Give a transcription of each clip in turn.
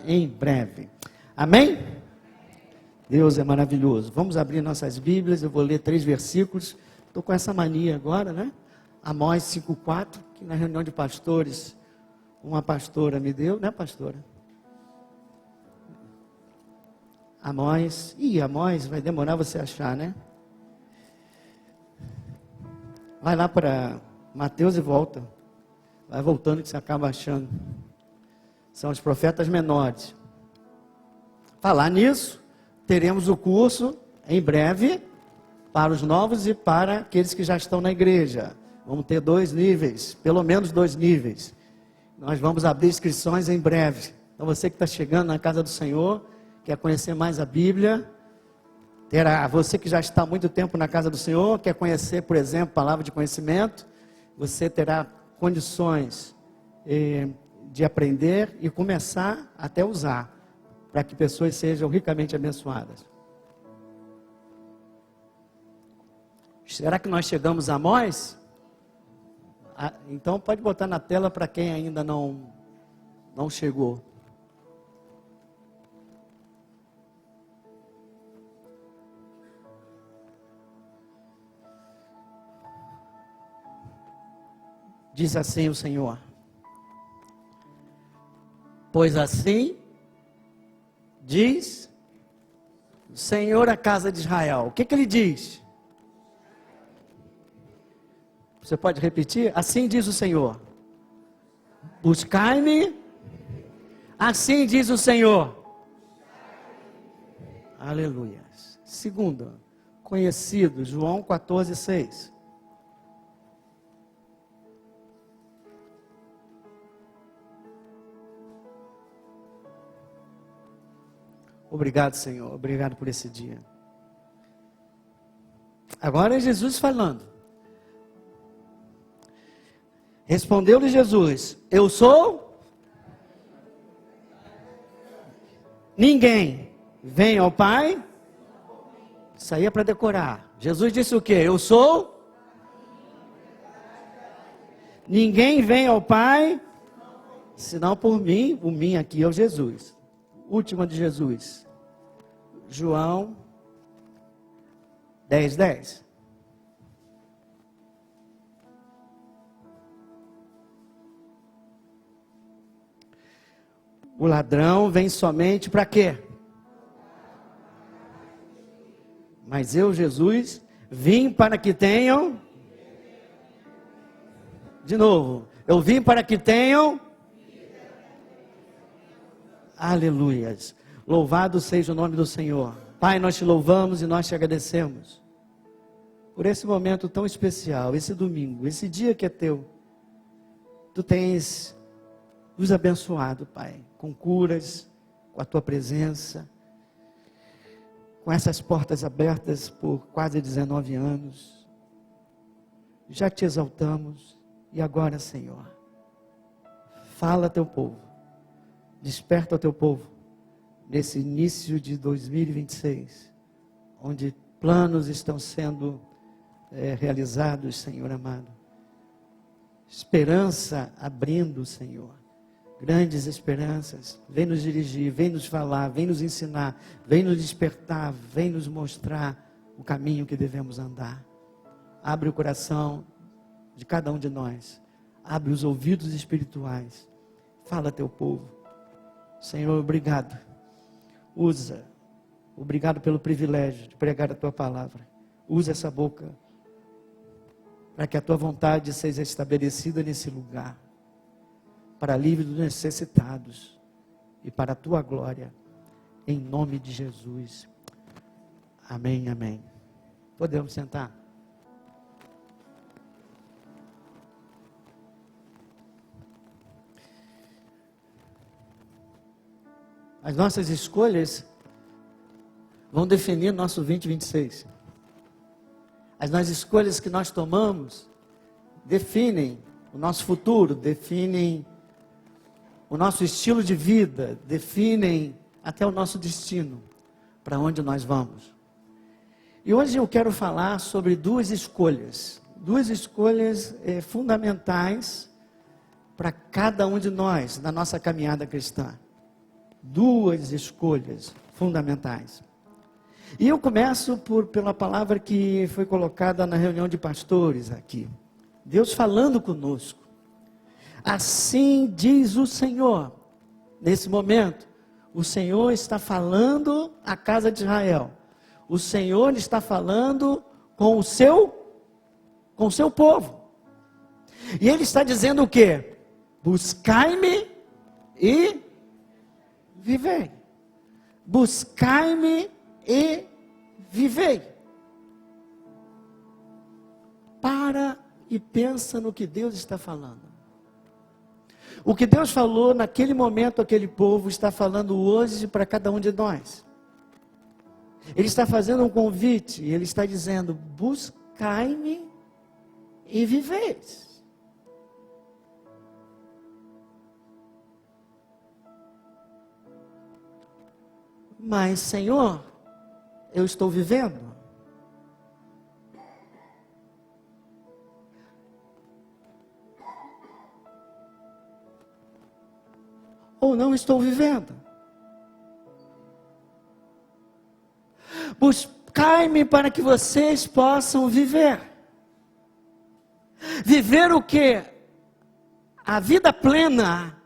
em breve. Amém? Deus é maravilhoso. Vamos abrir nossas Bíblias, eu vou ler 3 versículos. Estou com essa mania agora, né? Amós 5,4, que na reunião de pastores, uma pastora me deu, né, pastora? Amós, Amós, vai demorar você achar, né? Vai lá para Mateus e volta. Vai voltando que você acaba achando. São os profetas menores. Falar nisso, teremos o curso em breve para os novos e para aqueles que já estão na igreja. Vamos ter 2 níveis, pelo menos 2 níveis. Nós vamos abrir inscrições em breve. Então você que está chegando na casa do Senhor, quer conhecer mais a Bíblia, você que já está há muito tempo na casa do Senhor, quer conhecer, por exemplo, palavra de conhecimento, você terá condições de aprender e começar até usar, para que pessoas sejam ricamente abençoadas. Será que nós chegamos a Amós? Então pode botar na tela para quem ainda não chegou. Diz assim o Senhor: pois assim diz o Senhor à casa de Israel. O que ele diz? Você pode repetir? Assim diz o Senhor: buscai-me. Assim diz o Senhor. Aleluia. Segundo, conhecido, João 14:6. Obrigado, Senhor. Obrigado por esse dia. Agora é Jesus falando. Respondeu-lhe Jesus: eu sou. Ninguém vem ao Pai. Isso aí é para decorar. Jesus disse o quê? Eu sou. Ninguém vem ao Pai, senão por mim. O mim aqui é o Jesus. Última de Jesus, João 10:10. O ladrão vem somente para quê? Mas eu, Jesus, vim para que tenham. De novo, eu vim para que tenham. Aleluias. Louvado seja o nome do Senhor. Pai, nós te louvamos e nós te agradecemos por esse momento tão especial, esse domingo, esse dia que é teu. Tu tens nos abençoado, Pai, com curas, com a tua presença, com essas portas abertas por quase 19 anos. Já te exaltamos e agora, Senhor, fala a teu povo. Desperta o teu povo nesse início de 2026, onde planos estão sendo realizados, Senhor amado. Esperança abrindo, Senhor. Grandes esperanças. Vem nos dirigir, vem nos falar, vem nos ensinar, vem nos despertar, vem nos mostrar o caminho que devemos andar. Abre o coração de cada um de nós. Abre os ouvidos espirituais. Fala a teu povo. Senhor, obrigado. Obrigado pelo privilégio de pregar a tua palavra. Usa essa boca para que a tua vontade seja estabelecida nesse lugar, para alívio dos necessitados e para a tua glória, em nome de Jesus. Amém, amém. Podemos sentar? As nossas escolhas vão definir nosso 2026. As escolhas que nós tomamos definem o nosso futuro, definem o nosso estilo de vida, definem até o nosso destino, para onde nós vamos. E hoje eu quero falar sobre 2 escolhas fundamentais para cada um de nós na nossa caminhada cristã. duas escolhas fundamentais. E eu começo pela palavra que foi colocada na reunião de pastores aqui. Deus falando conosco. Assim diz o Senhor. Nesse momento, o Senhor está falando à casa de Israel. O Senhor está falando com o seu povo. E Ele está dizendo o quê? Buscai-me e vivei. Buscai-me e vivei. Para e pensa no que Deus está falando. O que Deus falou naquele momento àquele povo, está falando hoje para cada um de nós. Ele está fazendo um convite, Ele está dizendo, buscai-me e viveis. Mas, Senhor, eu estou vivendo. Ou não estou vivendo? Buscai-me para que vocês possam viver. Viver o quê? A vida plena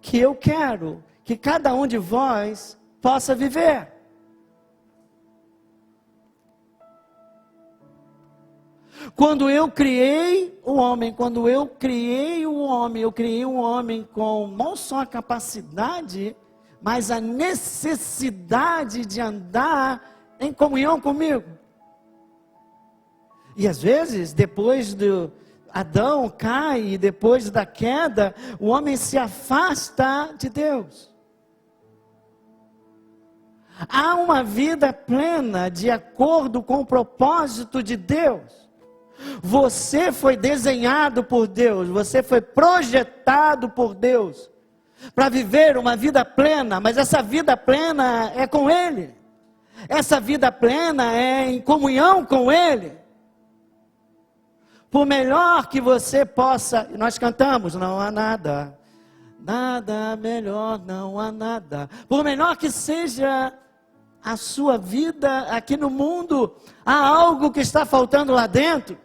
que eu quero que cada um de vós possa viver. Quando eu criei o homem, eu criei um homem com não só a capacidade, mas a necessidade de andar em comunhão comigo. E às vezes, depois do Adão cai, e depois da queda, o homem se afasta de Deus. Há uma vida plena de acordo com o propósito de Deus. Você foi desenhado por Deus, você foi projetado por Deus para viver uma vida plena, mas essa vida plena é com Ele. Essa vida plena é em comunhão com Ele. Por melhor que você possa, nós cantamos, não há nada, nada melhor, não há nada. Por melhor que seja a sua vida aqui no mundo, há algo que está faltando lá dentro.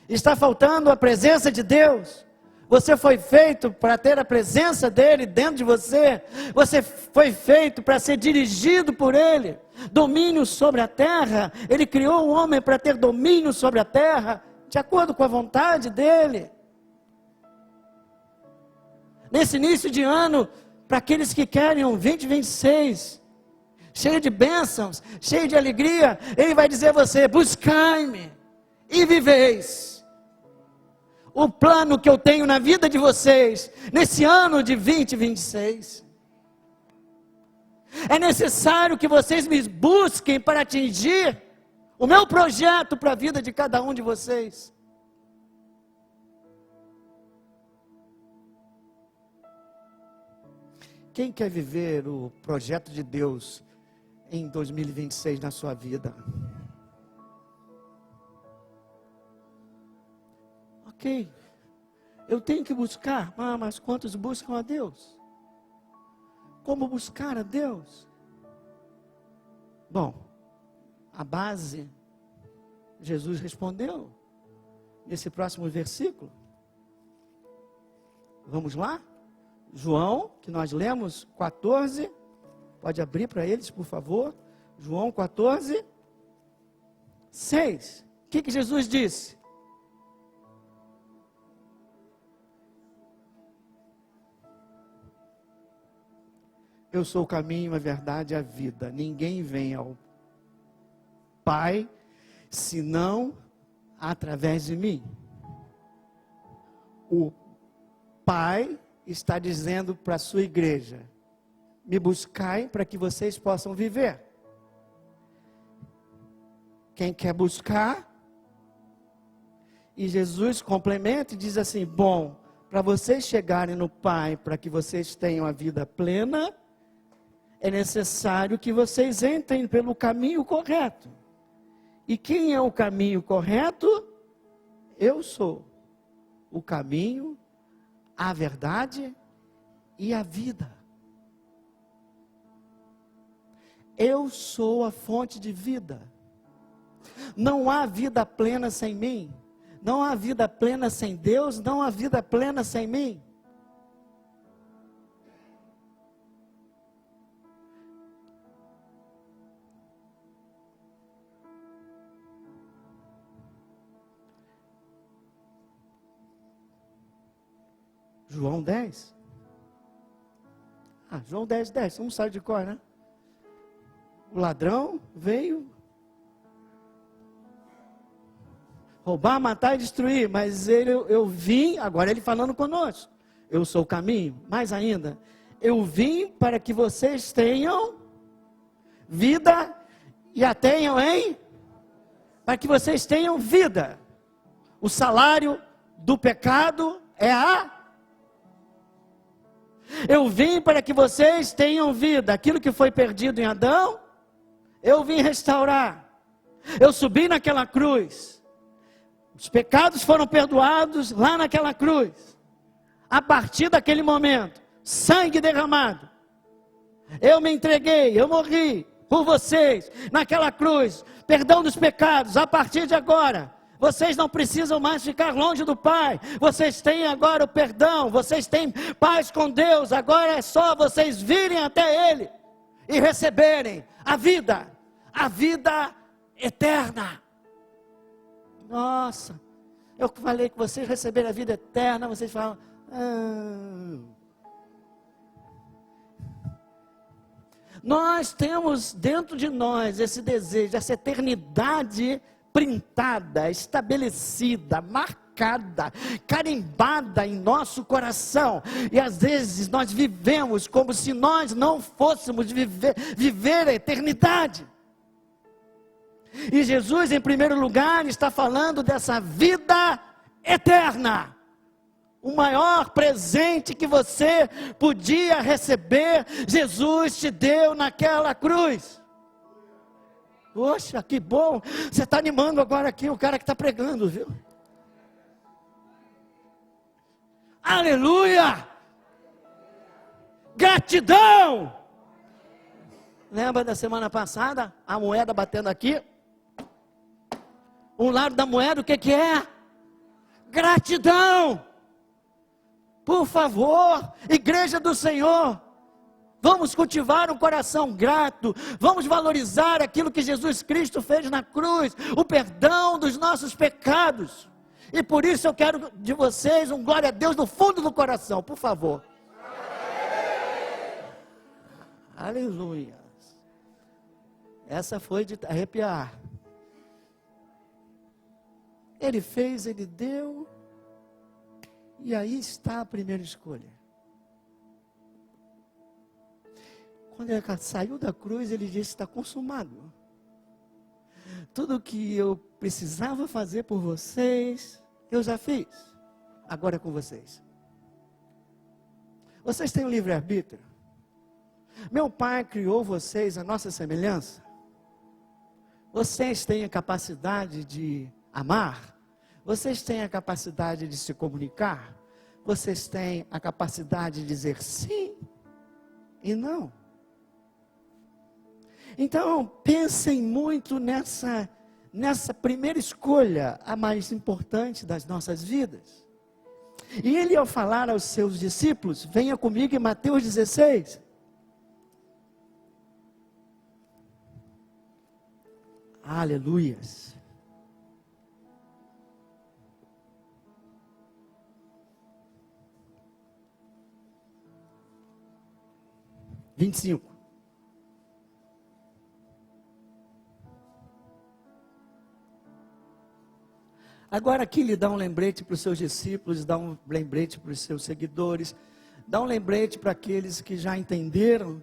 Está faltando a presença de Deus. Você foi feito para ter a presença dEle dentro de você. Você foi feito para ser dirigido por Ele. Domínio sobre a terra. Ele criou o homem para ter domínio sobre a terra, de acordo com a vontade dEle. Nesse início de ano, para aqueles que querem um 2026, cheio de bênçãos, cheio de alegria, Ele vai dizer a você, buscai-me e viveis. O plano que eu tenho na vida de vocês, nesse ano de 2026. É necessário que vocês me busquem para atingir o meu projeto para a vida de cada um de vocês. Quem quer viver o projeto de Deus em 2026 na sua vida? Ok, eu tenho que buscar, mas quantos buscam a Deus? Como buscar a Deus? Bom, a base, Jesus respondeu nesse próximo versículo. Vamos lá? João, que nós lemos 14, pode abrir para eles, por favor. João 14, 6. O que Jesus disse? Eu sou o caminho, a verdade e a vida. Ninguém vem ao Pai, senão através de mim. O Pai está dizendo para a sua igreja, me buscai para que vocês possam viver. Quem quer buscar? E Jesus complementa e diz assim, bom, para vocês chegarem no Pai, para que vocês tenham a vida plena, é necessário que vocês entrem pelo caminho correto. E quem é o caminho correto? Eu sou o caminho, a verdade e a vida. Eu sou a fonte de vida. Não há vida plena sem mim. Não há vida plena sem Deus. Não há vida plena sem mim. João 10. João 10, 10. Vamos sair de cor, né? O ladrão veio roubar, matar e destruir. Mas eu vim, agora ele falando conosco. Eu sou o caminho. Mais ainda, eu vim para que vocês tenham vida e a tenham para que vocês tenham vida. O salário do pecado é Eu vim para que vocês tenham vida. Aquilo que foi perdido em Adão, eu vim restaurar. Eu subi naquela cruz. Os pecados foram perdoados lá naquela cruz. A partir daquele momento, sangue derramado. Eu me entreguei, eu morri por vocês naquela cruz. Perdão dos pecados. A partir de agora, vocês não precisam mais ficar longe do Pai. Vocês têm agora o perdão. Vocês têm paz com Deus. Agora é só vocês virem até Ele e receberem a vida eterna. Nossa, eu falei que vocês receberam a vida eterna. Vocês falam, Nós temos dentro de nós esse desejo, essa eternidade printada, estabelecida, marcada, carimbada em nosso coração. E às vezes nós vivemos como se nós não fôssemos viver a eternidade. E Jesus, em primeiro lugar, está falando dessa vida eterna. O maior presente que você podia receber, Jesus te deu naquela cruz. Poxa, que bom. Você está animando agora aqui o cara que está pregando, viu? Aleluia! Gratidão! Lembra da semana passada? A moeda batendo aqui? Um lado da moeda, o que é? Gratidão! Por favor, igreja do Senhor, vamos cultivar um coração grato, vamos valorizar aquilo que Jesus Cristo fez na cruz, o perdão dos nossos pecados. E por isso eu quero de vocês um glória a Deus no fundo do coração, por favor. Aleluia. Essa foi de arrepiar. Ele fez, ele deu. E aí está a primeira escolha. Quando ele saiu da cruz, ele disse: está consumado. Tudo que eu precisava fazer por vocês, eu já fiz. Agora é com vocês. Vocês têm o livre-arbítrio. Meu Pai criou vocês à nossa semelhança. Vocês têm a capacidade de amar. Vocês têm a capacidade de se comunicar. Vocês têm a capacidade de dizer sim e não. Então, pensem muito nessa primeira escolha, a mais importante das nossas vidas. E ele, ao falar aos seus discípulos, venha comigo em Mateus 16. Aleluias. Vinte e 25. Agora aqui ele dá um lembrete para os seus discípulos, dá um lembrete para os seus seguidores, dá um lembrete para aqueles que já entenderam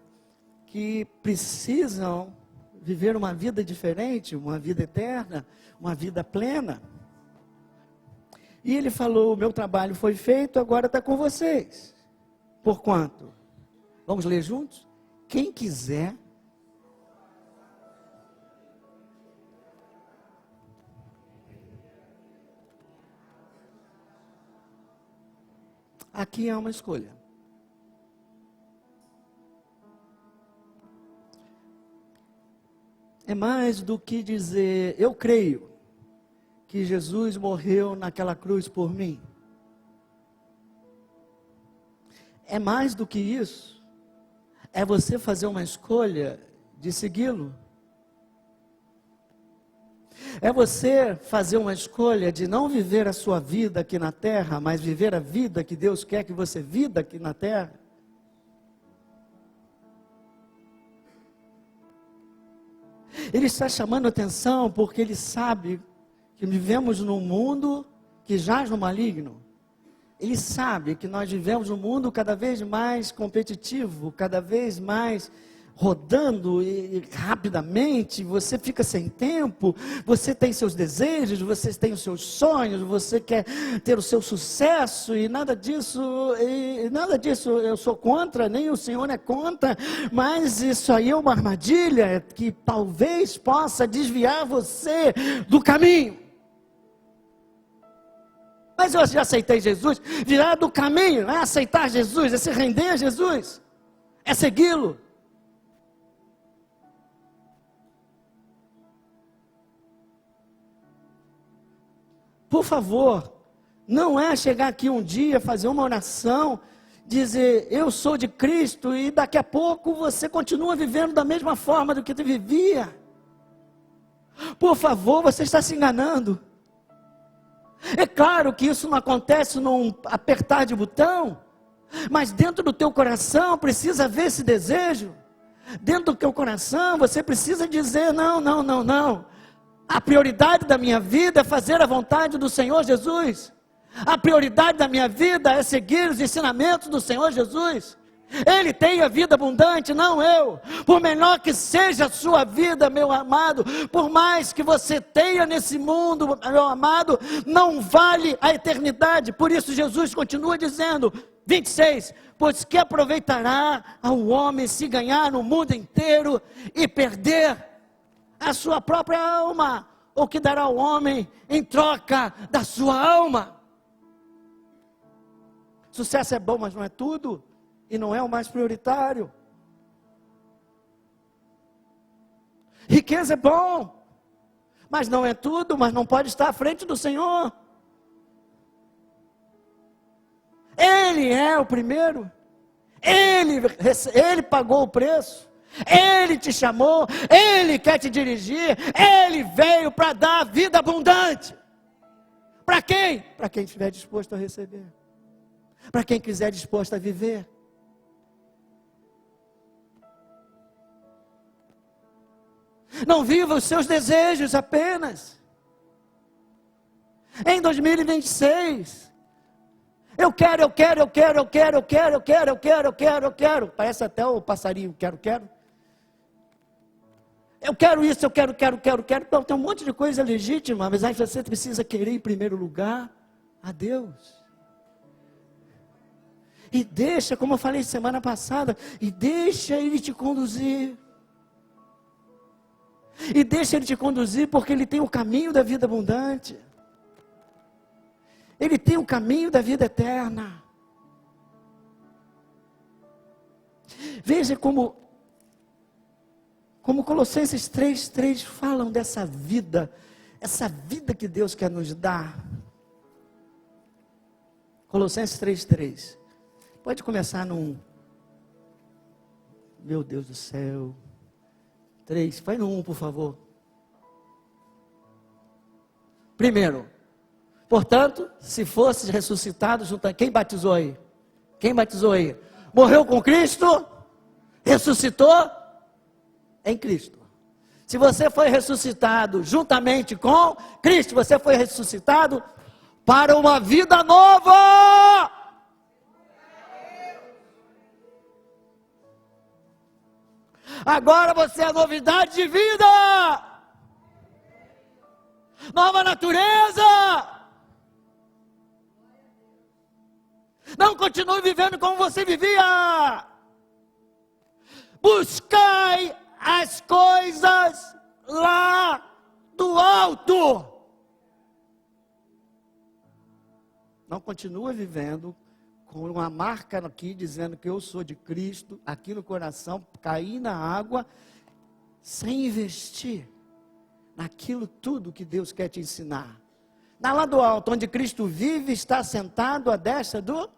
que precisam viver uma vida diferente, uma vida eterna, uma vida plena. E ele falou: o meu trabalho foi feito, agora está com vocês. Por quanto? Vamos ler juntos? Quem quiser. Aqui é uma escolha. é mais do que dizer, eu creio que Jesus morreu naquela cruz por mim. É mais do que isso. É você fazer uma escolha de segui-lo. É você fazer uma escolha de não viver a sua vida aqui na terra, mas viver a vida que Deus quer que você viva aqui na terra. Ele está chamando atenção porque ele sabe que vivemos num mundo que jaz no maligno. Ele sabe que nós vivemos num mundo cada vez mais competitivo, cada vez mais rodando e rapidamente, você fica sem tempo, você tem seus desejos, você tem os seus sonhos, você quer ter o seu sucesso e nada disso eu sou contra, nem o Senhor é contra, mas isso aí é uma armadilha que talvez possa desviar você do caminho. Mas eu já aceitei Jesus, virar do caminho, não é aceitar Jesus, é se render a Jesus, é segui-lo. Por favor, não é chegar aqui um dia, fazer uma oração, dizer, eu sou de Cristo, e daqui a pouco você continua vivendo da mesma forma do que tu vivia. Por favor, você está se enganando. É claro que isso não acontece num apertar de botão, mas dentro do teu coração precisa haver esse desejo. Dentro do teu coração você precisa dizer, não. A prioridade da minha vida é fazer a vontade do Senhor Jesus. A prioridade da minha vida é seguir os ensinamentos do Senhor Jesus. Ele tem a vida abundante, não eu. Por menor que seja a sua vida, meu amado, por mais que você tenha nesse mundo, meu amado, não vale a eternidade. Por isso Jesus continua dizendo, 26, pois que aproveitará ao homem se ganhar no mundo inteiro e perder a sua própria alma, ou que dará ao homem em troca da sua alma. Sucesso é bom, mas não é tudo, e não é o mais prioritário. Riqueza é bom, mas não é tudo, mas não pode estar à frente do Senhor. Ele é o primeiro, Ele pagou o preço. Ele te chamou, Ele quer te dirigir, Ele veio para dar vida abundante. Para quem? Para quem estiver disposto a receber, para quem quiser disposto a viver. Não viva os seus desejos apenas. Em 2026, eu quero. Parece até o passarinho, quero. Eu quero isso, eu quero. Não, tem um monte de coisa legítima, mas aí você precisa querer em primeiro lugar a Deus. E deixa, como eu falei semana passada, e deixa Ele te conduzir. E deixa Ele te conduzir porque Ele tem o caminho da vida abundante. Ele tem o caminho da vida eterna. Veja como Colossenses 3:3 falam dessa vida, essa vida que Deus quer nos dar. Colossenses 3:3. Pode começar num, meu Deus do céu, 3, vai no 1, por favor. Primeiro, portanto, se fosses ressuscitado junto a... Quem batizou aí? Morreu com Cristo, ressuscitou em Cristo. Se você foi ressuscitado juntamente com Cristo, você foi ressuscitado para uma vida nova. Agora você é novidade de vida, nova natureza. Não continue vivendo como você vivia. Buscai as coisas lá do alto. Não continua vivendo com uma marca aqui dizendo que eu sou de Cristo, aqui no coração, caí na água sem investir naquilo tudo que Deus quer te ensinar. Lá do alto, onde Cristo vive, está sentado à destra do...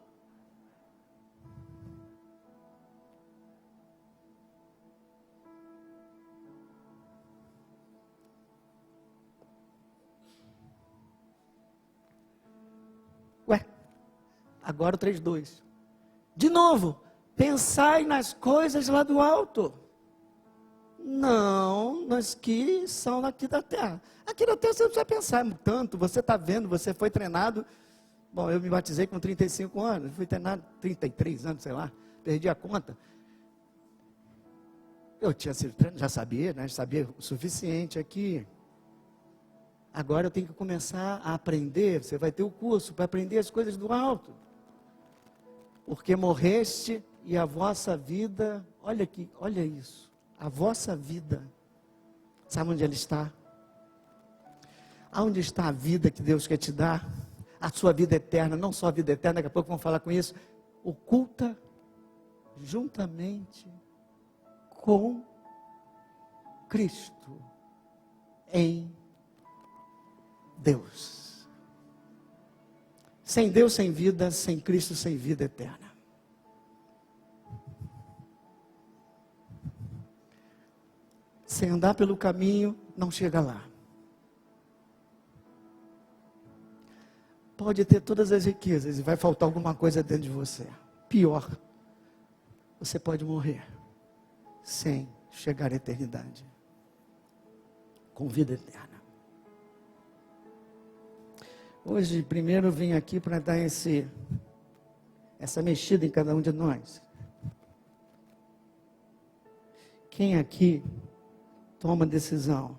Ué, agora o 3:2. De novo, pensai nas coisas lá do alto. Não nas que são aqui da terra. Aqui na terra você não precisa pensar tanto, você está vendo, você foi treinado. Bom, eu me batizei com 35 anos, fui treinado 33 anos, sei lá, perdi a conta. Eu tinha sido treinado, já sabia, né? Sabia o suficiente aqui. Agora eu tenho que começar a aprender, você vai ter o curso para aprender as coisas do alto. Porque morreste e a vossa vida, olha aqui, olha isso. A vossa vida, sabe onde ela está? Aonde está a vida que Deus quer te dar? A sua vida eterna, não só a vida eterna, daqui a pouco vamos falar com isso. Oculta juntamente com Cristo em Deus. Sem Deus, sem vida, sem Cristo, sem vida eterna. Sem andar pelo caminho, não chega lá. Pode ter todas as riquezas e vai faltar alguma coisa dentro de você. Pior, você pode morrer sem chegar à eternidade, com vida eterna. Hoje, primeiro, vim aqui para dar essa mexida em cada um de nós. Quem aqui toma a decisão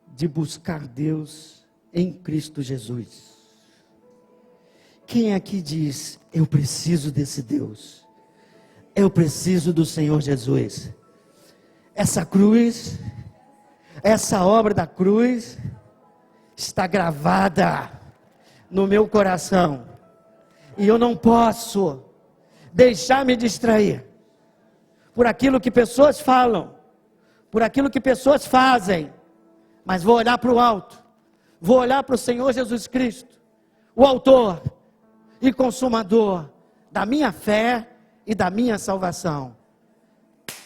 de buscar Deus em Cristo Jesus? Quem aqui diz, eu preciso desse Deus, eu preciso do Senhor Jesus? Essa cruz, essa obra da cruz, está gravada no meu coração, e eu não posso deixar me distrair por aquilo que pessoas falam, por aquilo que pessoas fazem, mas vou olhar para o alto, vou olhar para o Senhor Jesus Cristo, o autor e consumador da minha fé e da minha salvação.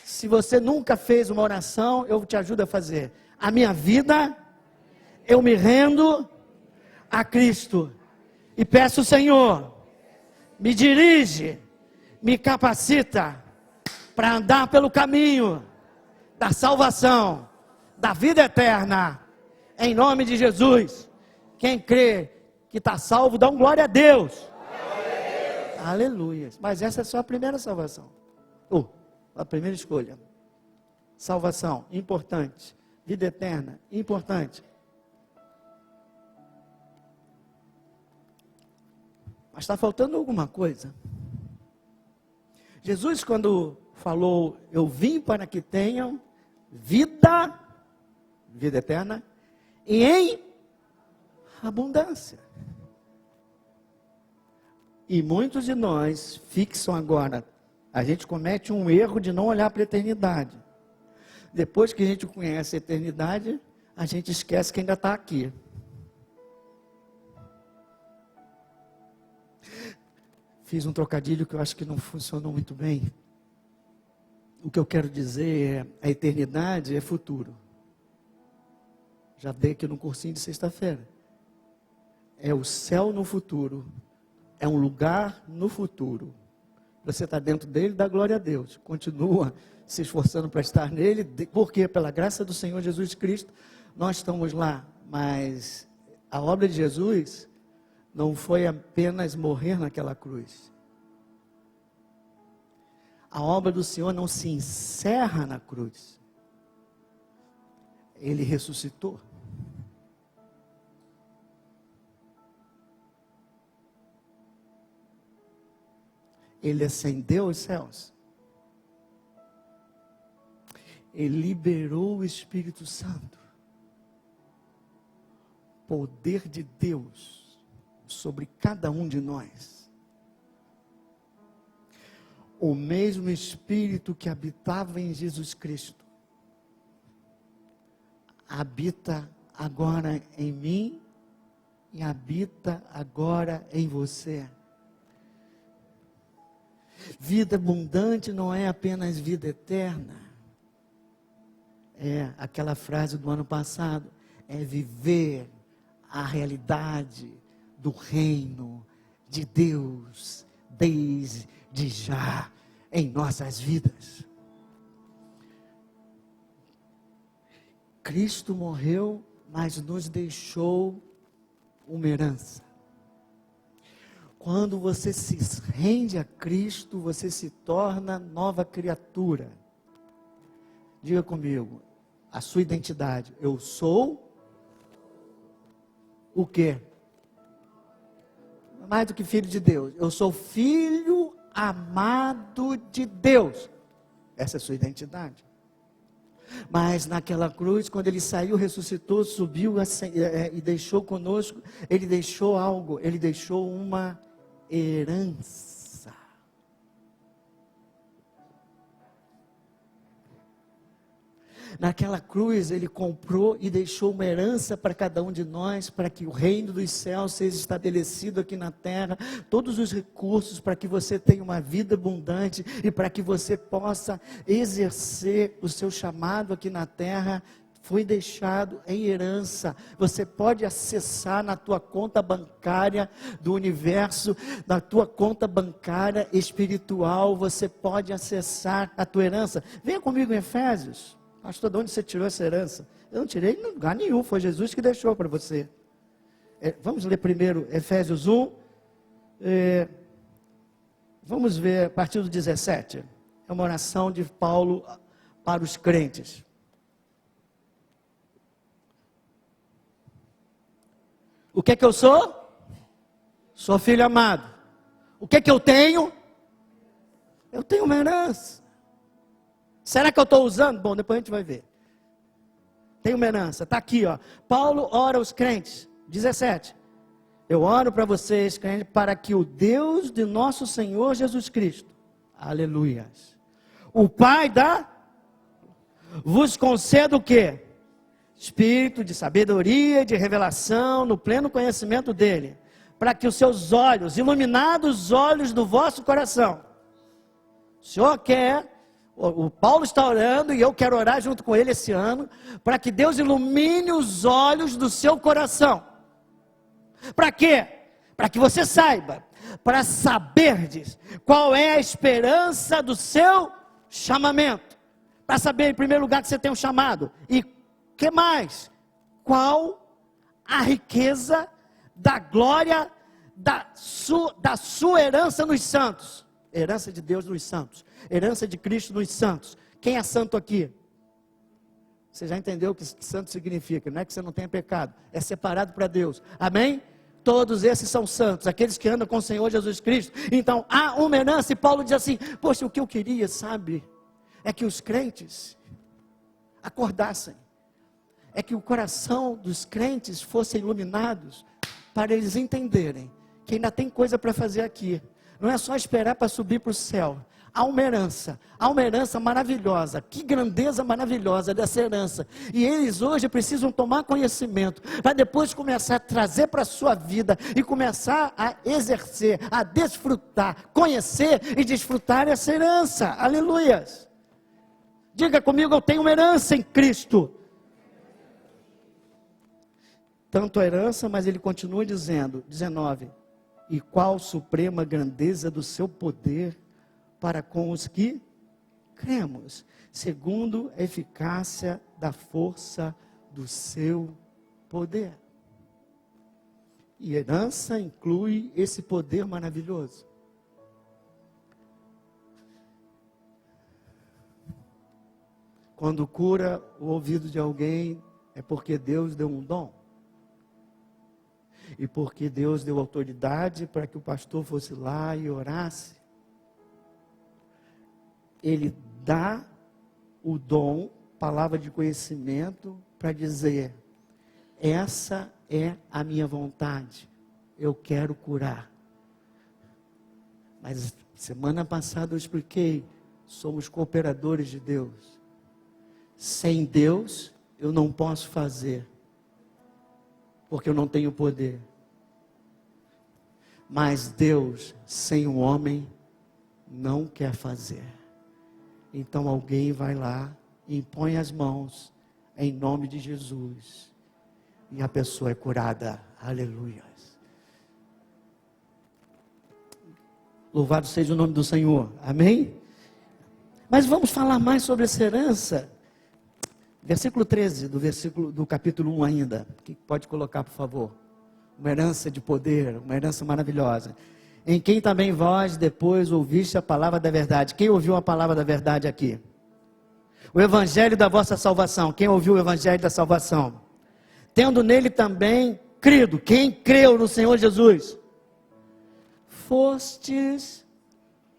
Se você nunca fez uma oração, eu te ajudo a fazer. A minha vida, eu me rendo a Cristo e peço, Senhor, me dirige, me capacita para andar pelo caminho da salvação, da vida eterna, em nome de Jesus. Quem crê que está salvo, dá um glória a Deus. Aleluia. Mas essa é só a primeira salvação. A primeira escolha. Salvação, importante. Vida eterna, importante. Mas está faltando alguma coisa. Jesus, quando falou, eu vim para que tenham vida eterna, e em abundância. E muitos de nós fixam agora, a gente comete um erro de não olhar para a eternidade. Depois que a gente conhece a eternidade, a gente esquece que ainda está aqui. Fiz um trocadilho que eu acho que não funcionou muito bem. O que eu quero dizer é, a eternidade é futuro. Já dei aqui no cursinho de sexta-feira. É o céu no futuro. É um lugar no futuro. Você está dentro dele, dá glória a Deus. Continua se esforçando para estar nele, porque pela graça do Senhor Jesus Cristo, nós estamos lá. Mas a obra de Jesus não foi apenas morrer naquela cruz. A obra do Senhor não se encerra na cruz. Ele ressuscitou. Ele ascendeu aos céus. Ele liberou o Espírito Santo. Poder de Deus sobre cada um de nós. O mesmo Espírito que habitava em Jesus Cristo habita agora em mim e habita agora em você. Vida abundante não é apenas vida eterna. É aquela frase do ano passado, é viver a realidade do reino de Deus desde já em nossas vidas. Cristo morreu, mas nos deixou uma herança. Quando você se rende a Cristo, você se torna nova criatura. Diga comigo, a sua identidade. Eu sou o quê? Mais do que filho de Deus. Eu sou filho amado de Deus. Essa é a sua identidade. Mas naquela cruz, quando ele saiu, ressuscitou, subiu e deixou conosco, ele deixou algo, ele deixou uma herança. Naquela cruz ele comprou e deixou uma herança para cada um de nós, para que o reino dos céus seja estabelecido aqui na terra, todos os recursos para que você tenha uma vida abundante e para que você possa exercer o seu chamado aqui na terra, foi deixado em herança. Você pode acessar na tua conta bancária do universo, na tua conta bancária espiritual, você pode acessar a tua herança. Venha comigo em Efésios. Pastor, de onde você tirou essa herança? Eu não tirei em lugar nenhum, foi Jesus que deixou para você. Vamos ler primeiro Efésios 1. Vamos ver a partir do 17. É uma oração de Paulo para os crentes. O que é que eu sou? Sou filho amado. O que é que eu tenho? Eu tenho uma herança. Será que eu estou usando? Bom, depois a gente vai ver. Tem uma herança, está aqui, ó. Paulo ora aos crentes, 17. Eu oro para vocês, crentes, para que o Deus de nosso Senhor Jesus Cristo, aleluia, o Pai vos conceda o quê? Espírito de sabedoria e de revelação, no pleno conhecimento dele, para que os seus olhos, iluminados os olhos do vosso coração, o Senhor quer. O Paulo está orando e eu quero orar junto com ele esse ano, para que Deus ilumine os olhos do seu coração. Para quê? Para que você saiba, para saberdes qual é a esperança do seu chamamento. Para saber, em primeiro lugar, que você tem um chamado. E que mais? Qual a riqueza da glória da sua herança nos santos. Herança de Deus nos santos. Herança de Cristo nos santos. Quem é santo aqui? Você já entendeu o que santo significa? Não é que você não tenha pecado, é separado para Deus. Amém? Todos esses são santos, aqueles que andam com o Senhor Jesus Cristo. Então há uma herança, e Paulo diz assim: poxa, o que eu queria, sabe, é que os crentes acordassem, é que o coração dos crentes fosse iluminados, para eles entenderem que ainda tem coisa para fazer aqui. Não é só esperar para subir para o céu. Há uma herança maravilhosa. Que grandeza maravilhosa dessa herança. E eles hoje precisam tomar conhecimento, para depois começar a trazer para a sua vida, e começar a exercer, a desfrutar, conhecer e desfrutar essa herança. Aleluias. Diga comigo: eu tenho uma herança em Cristo. Tanto a herança, mas ele continua dizendo, 19, e qual suprema grandeza do seu poder para com os que cremos, segundo a eficácia da força do seu poder. E herança inclui esse poder maravilhoso. Quando cura o ouvido de alguém, é porque Deus deu um dom. E porque Deus deu autoridade para que o pastor fosse lá e orasse. Ele dá o dom, palavra de conhecimento, para dizer: essa é a minha vontade, eu quero curar. Mas semana passada eu expliquei, somos cooperadores de Deus. Sem Deus, eu não posso fazer, porque eu não tenho poder. Mas Deus, sem o homem, não quer fazer. Então alguém vai lá e impõe as mãos em nome de Jesus. E a pessoa é curada. Aleluia. Louvado seja o nome do Senhor. Amém? Mas vamos falar mais sobre essa herança. Versículo 13 do capítulo 1 ainda. Que pode colocar, por favor? Uma herança de poder, uma herança maravilhosa. Em quem também vós depois ouviste a palavra da verdade. Quem ouviu a palavra da verdade aqui? O evangelho da vossa salvação. Quem ouviu o evangelho da salvação? Tendo nele também crido. Quem creu no Senhor Jesus? Fostes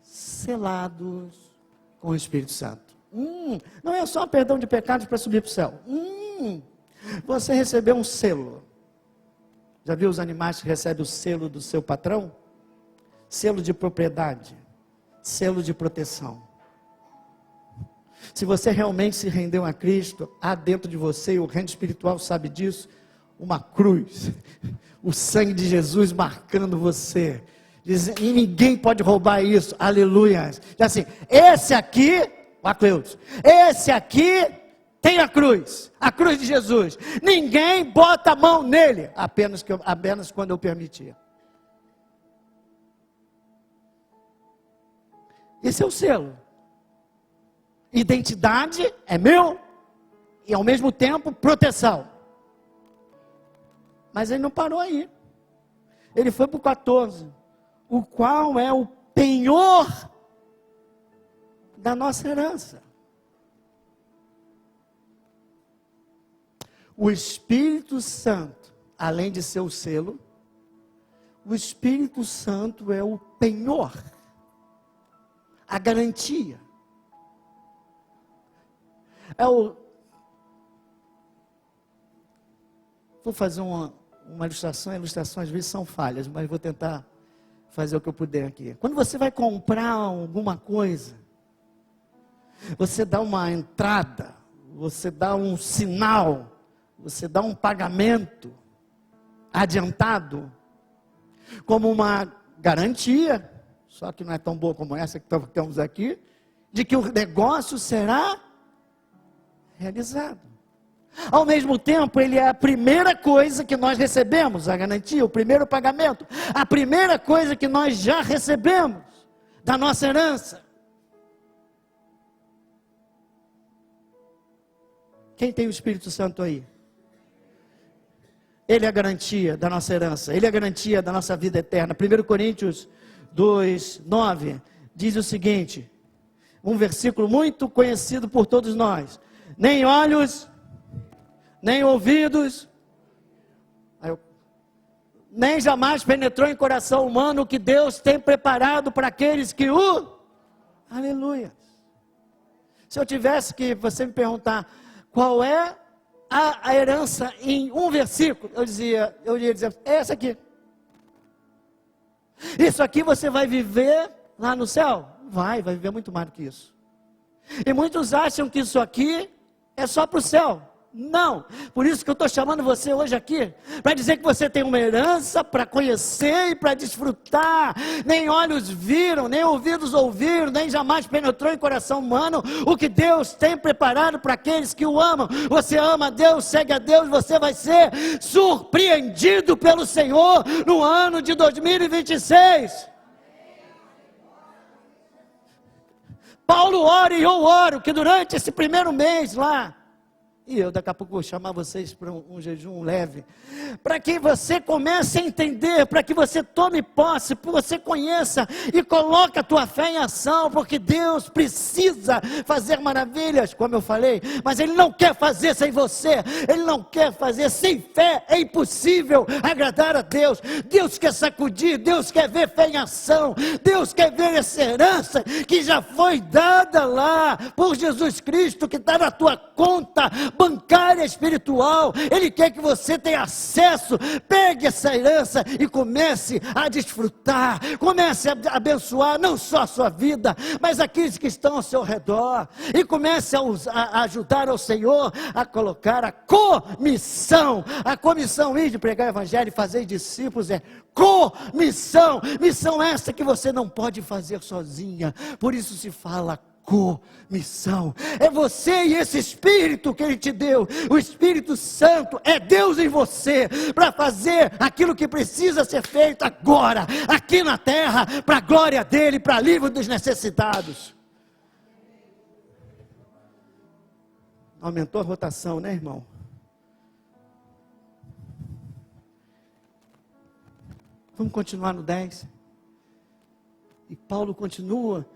selados com o Espírito Santo. Não é só perdão de pecados para subir para o céu. Você recebeu um selo. Já viu os animais que recebem o selo do seu patrão? Selo de propriedade, selo de proteção. Se você realmente se rendeu a Cristo, há dentro de você, e o reino espiritual sabe disso, uma cruz, o sangue de Jesus marcando você, dizendo, e ninguém pode roubar isso, aleluia. Assim, esse aqui, Macleus, esse aqui tem a cruz de Jesus, ninguém bota a mão nele, apenas quando eu permitir. Esse é o selo. Identidade é meu e ao mesmo tempo proteção. Mas ele não parou aí. Ele foi para o 14, o qual é o penhor da nossa herança. O Espírito Santo, além de ser o selo, o Espírito Santo é o penhor, a garantia. Vou fazer uma ilustração. A ilustração às vezes são falhas, mas vou tentar fazer o que eu puder aqui. Quando você vai comprar alguma coisa, você dá uma entrada, você dá um sinal, você dá um pagamento adiantado, como uma garantia, só que não é tão boa como essa que temos aqui, de que o negócio será realizado. Ao mesmo tempo, ele é a primeira coisa que nós recebemos, a garantia, o primeiro pagamento, a primeira coisa que nós já recebemos da nossa herança. Quem tem o Espírito Santo aí? Ele é a garantia da nossa herança, ele é a garantia da nossa vida eterna. 1 Coríntios 2:9 diz o seguinte, um versículo muito conhecido por todos nós: nem olhos, nem ouvidos, nem jamais penetrou em coração humano o que Deus tem preparado para aqueles que o... Aleluia. Se eu tivesse que você me perguntar qual é a herança em um versículo, eu iria dizer, é essa aqui. Isso aqui você vai viver lá no céu? Vai viver muito mais do que isso. E muitos acham que isso aqui é só para o céu. Não, por isso que eu estou chamando você hoje aqui, para dizer que você tem uma herança para conhecer e para desfrutar. Nem olhos viram, nem ouvidos ouviram, nem jamais penetrou em coração humano o que Deus tem preparado para aqueles que o amam. Você ama a Deus, segue a Deus, você vai ser surpreendido pelo Senhor no ano de 2026. Paulo ora e eu oro, que durante esse primeiro mês lá, e eu daqui a pouco vou chamar vocês para um jejum leve, para que você comece a entender, para que você tome posse, para que você conheça e coloque a tua fé em ação, porque Deus precisa fazer maravilhas, como eu falei, mas Ele não quer fazer sem você, Ele não quer fazer sem fé, é impossível agradar a Deus. Deus quer sacudir, Deus quer ver fé em ação, Deus quer ver essa herança que já foi dada lá por Jesus Cristo, que está na tua conta bancária espiritual. Ele quer que você tenha acesso, pegue essa herança e comece a desfrutar, comece a abençoar não só a sua vida, mas aqueles que estão ao seu redor, e comece a ajudar ao Senhor a colocar a comissão ir de pregar o evangelho e fazer discípulos, é comissão, missão essa que você não pode fazer sozinha, por isso se fala comissão, é você e esse Espírito que Ele te deu, o Espírito Santo, é Deus em você, para fazer aquilo que precisa ser feito agora, aqui na terra, para a glória dEle, para alívio dos necessitados. Aumentou a rotação, né, irmão? Vamos continuar no 10. E Paulo continua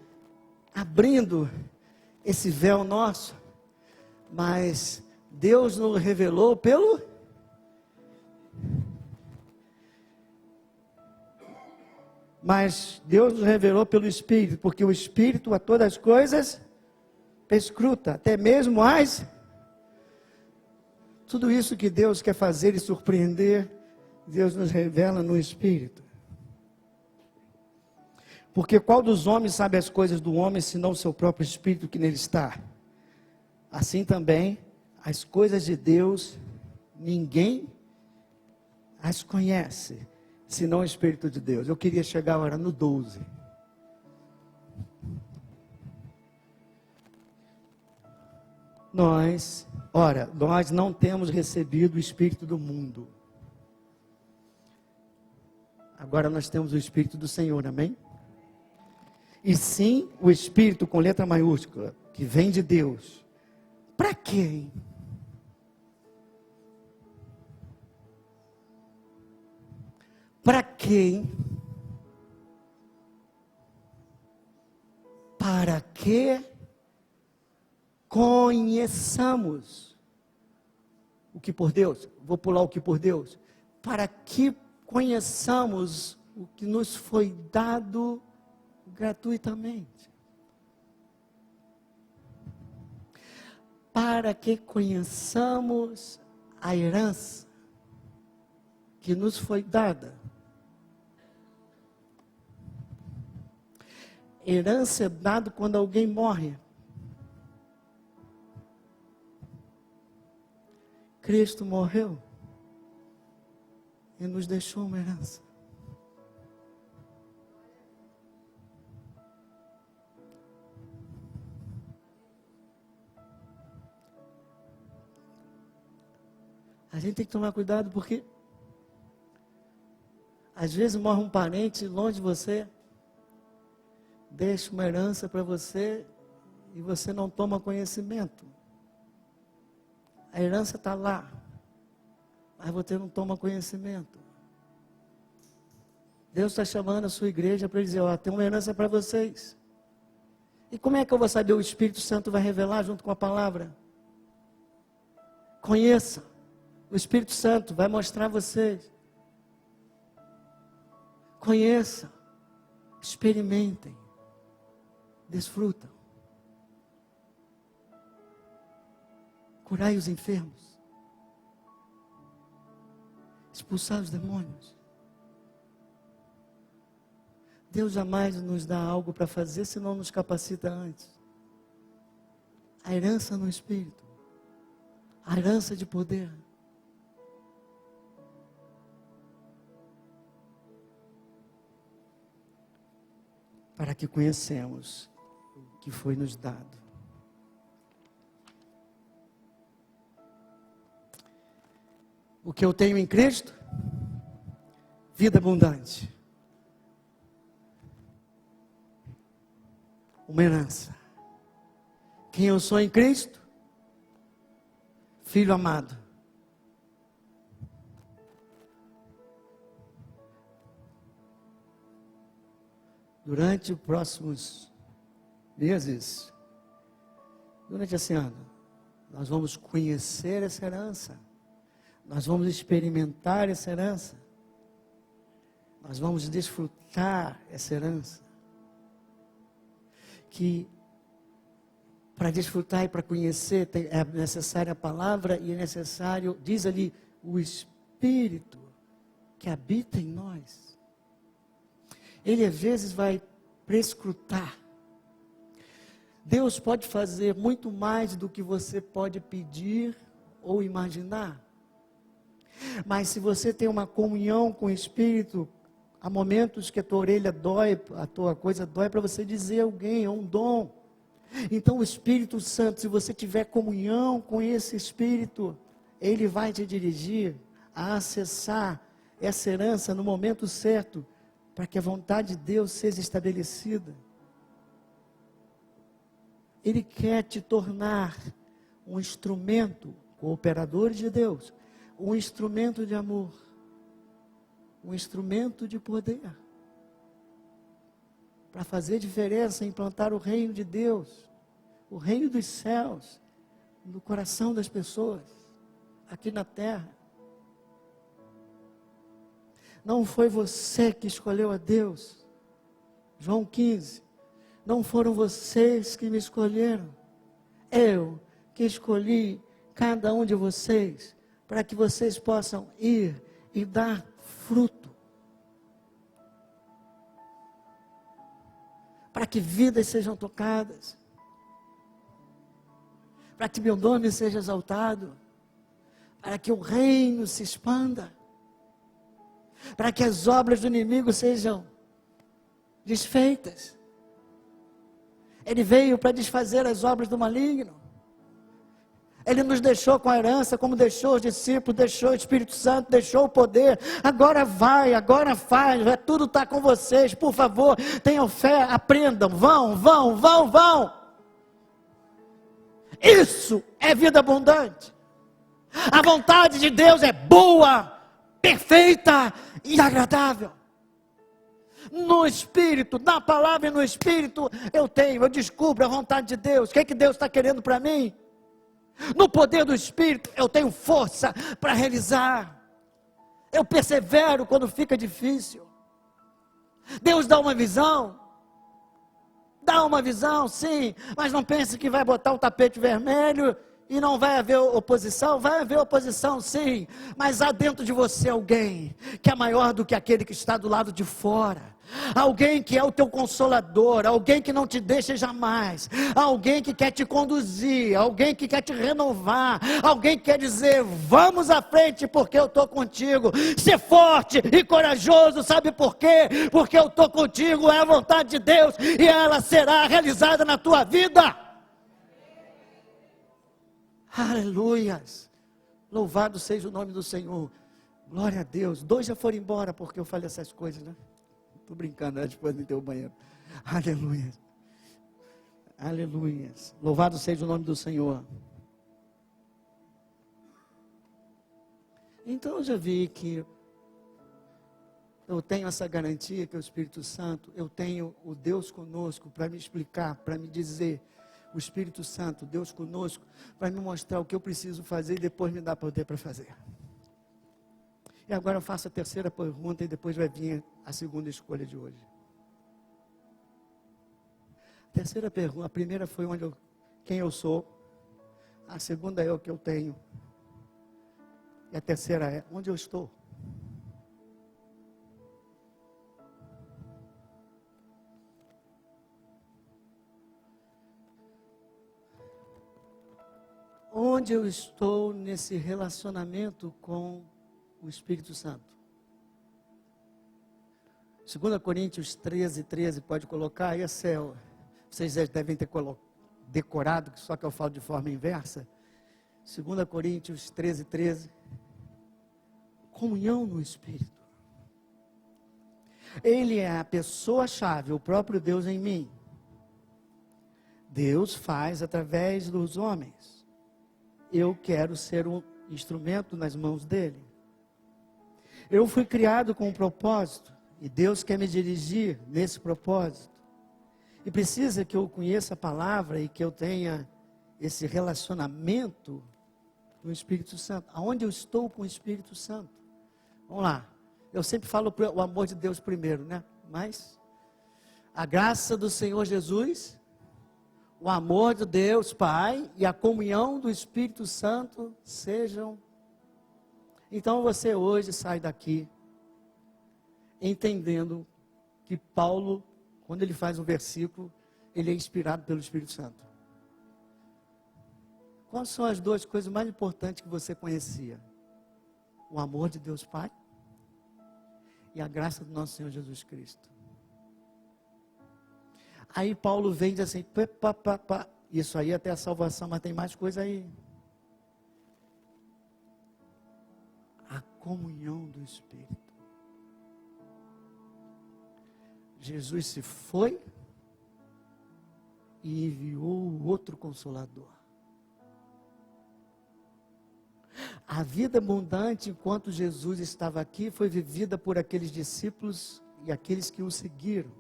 abrindo esse véu nosso, mas Deus nos revelou pelo Espírito, porque o Espírito a todas as coisas perscruta, até mesmo tudo isso que Deus quer fazer e surpreender, Deus nos revela no Espírito. Porque qual dos homens sabe as coisas do homem, senão o seu próprio Espírito que nele está? Assim também, as coisas de Deus, ninguém as conhece, senão o Espírito de Deus. Eu queria chegar agora no 12. Nós não temos recebido o Espírito do mundo. Agora nós temos o Espírito do Senhor, amém? E sim, o Espírito com letra maiúscula, que vem de Deus. Para quê? Para quê? Para que conheçamos o que por Deus, vou pular o que por Deus, para que conheçamos o que nos foi dado gratuitamente. Para que conheçamos a herança que nos foi dada. Herança é dado quando alguém morre. Cristo morreu e nos deixou uma herança. A gente tem que tomar cuidado porque às vezes morre um parente longe de você, deixa uma herança para você e você não toma conhecimento. A herança está lá, mas você não toma conhecimento. Deus está chamando a sua igreja para dizer, tem uma herança para vocês. E como é que eu vou saber? O Espírito Santo vai revelar junto com a palavra. Conheça. O Espírito Santo vai mostrar a vocês. Conheça. Experimentem. Desfrutam. Curai os enfermos. Expulsar os demônios. Deus jamais nos dá algo para fazer se não nos capacita antes. A herança no Espírito. A herança de poder. Para que conhecemos o que foi nos dado. O que eu tenho em Cristo? Vida abundante. Uma herança. Quem eu sou em Cristo? Filho amado. Durante os próximos meses, durante esse ano, nós vamos conhecer essa herança. Nós vamos experimentar essa herança. Nós vamos desfrutar essa herança. Que Para desfrutar e para conhecer, é necessária a palavra e é necessário, diz ali, o Espírito que habita em nós. Ele às vezes vai prescrutar. Deus pode fazer muito mais do que você pode pedir ou imaginar. Mas se você tem uma comunhão com o Espírito, há momentos que a tua orelha dói, a tua coisa dói para você dizer a alguém, é um dom. Então o Espírito Santo, se você tiver comunhão com esse Espírito, ele vai te dirigir a acessar essa herança no momento certo, para que a vontade de Deus seja estabelecida. Ele quer te tornar um instrumento, cooperador de Deus, um instrumento de amor, um instrumento de poder, para fazer diferença, implantar o reino de Deus, o reino dos céus, no coração das pessoas, aqui na terra. Não foi você que escolheu a Deus. João 15. Não foram vocês que me escolheram. Eu que escolhi cada um de vocês, para que vocês possam ir e dar fruto. Para que vidas sejam tocadas. Para que meu nome seja exaltado. Para que o reino se expanda. Para que as obras do inimigo sejam desfeitas. Ele veio para desfazer as obras do maligno. Ele nos deixou com a herança, como deixou os discípulos, deixou o Espírito Santo, deixou o poder. Agora vai, agora faz, tudo está com vocês. Por favor, tenham fé, aprendam, vão. Isso é vida abundante. A vontade de Deus é boa, perfeita e agradável. No Espírito, na palavra e no Espírito, eu descubro a vontade de Deus. O que Deus está querendo para mim? No poder do Espírito, eu tenho força para realizar. Eu persevero quando fica difícil. Deus dá uma visão, sim, mas não pense que vai botar o tapete vermelho e não vai haver oposição. Vai haver oposição, sim, mas há dentro de você alguém que é maior do que aquele que está do lado de fora. Alguém que é o teu consolador, alguém que não te deixa jamais, alguém que quer te conduzir, alguém que quer te renovar, alguém que quer dizer, vamos à frente porque eu estou contigo. Ser forte e corajoso, sabe por quê? Porque eu estou contigo, é a vontade de Deus e ela será realizada na tua vida. Aleluias, louvado seja o nome do Senhor, glória a Deus. 2 já foram embora porque eu falei essas coisas, né? Estou brincando, depois de ter o banheiro. Aleluia. Aleluia. Louvado seja o nome do Senhor. Então eu já vi que eu tenho essa garantia que é o Espírito Santo, eu tenho o Deus conosco para me explicar, para me dizer, o Espírito Santo, Deus conosco, para me mostrar o que eu preciso fazer e depois me dar poder para fazer. E agora eu faço a terceira pergunta e depois vai vir a segunda escolha de hoje. A terceira pergunta, a primeira foi quem eu sou. A segunda é o que eu tenho. E a terceira é onde eu estou. Onde eu estou nesse relacionamento com o Espírito Santo. 2 Coríntios 13, pode colocar, aí é céu. Vocês já devem ter decorado, só que eu falo de forma inversa. 2 Coríntios 13. Comunhão no Espírito. Ele é a pessoa-chave, o próprio Deus em mim. Deus faz através dos homens. Eu quero ser um instrumento nas mãos dele. Eu fui criado com um propósito, e Deus quer me dirigir nesse propósito. E precisa que eu conheça a palavra e que eu tenha esse relacionamento com o Espírito Santo. Aonde eu estou com o Espírito Santo? Vamos lá. Eu sempre falo o amor de Deus primeiro, né? Mas a graça do Senhor Jesus, o amor de Deus Pai e a comunhão do Espírito Santo sejam. Então você hoje sai daqui entendendo que Paulo, quando ele faz um versículo, ele é inspirado pelo Espírito Santo. Quais são as duas coisas mais importantes que você conhecia? O amor de Deus Pai e a graça do nosso Senhor Jesus Cristo. Aí Paulo vem e diz assim, isso aí até a salvação, mas tem mais coisa aí. A comunhão do Espírito. Jesus se foi e enviou o outro Consolador. A vida abundante, enquanto Jesus estava aqui, foi vivida por aqueles discípulos e aqueles que o seguiram.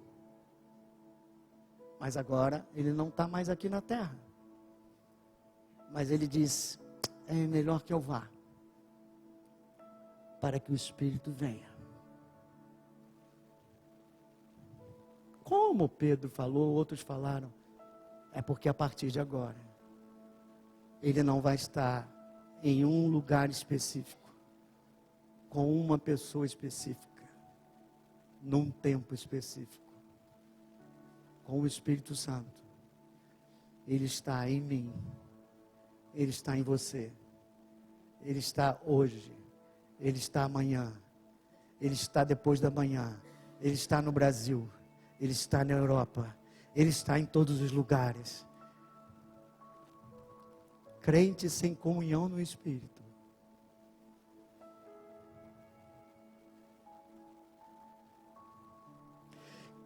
Mas agora, ele não está mais aqui na terra. Mas ele diz, é melhor que eu vá, para que o Espírito venha. Como Pedro falou, outros falaram, é porque a partir de agora, ele não vai estar em um lugar específico, com uma pessoa específica, num tempo específico, com o Espírito Santo. Ele está em mim, ele está em você, ele está hoje, ele está amanhã, ele está depois da manhã, ele está no Brasil, ele está na Europa, ele está em todos os lugares. Crente sem comunhão no Espírito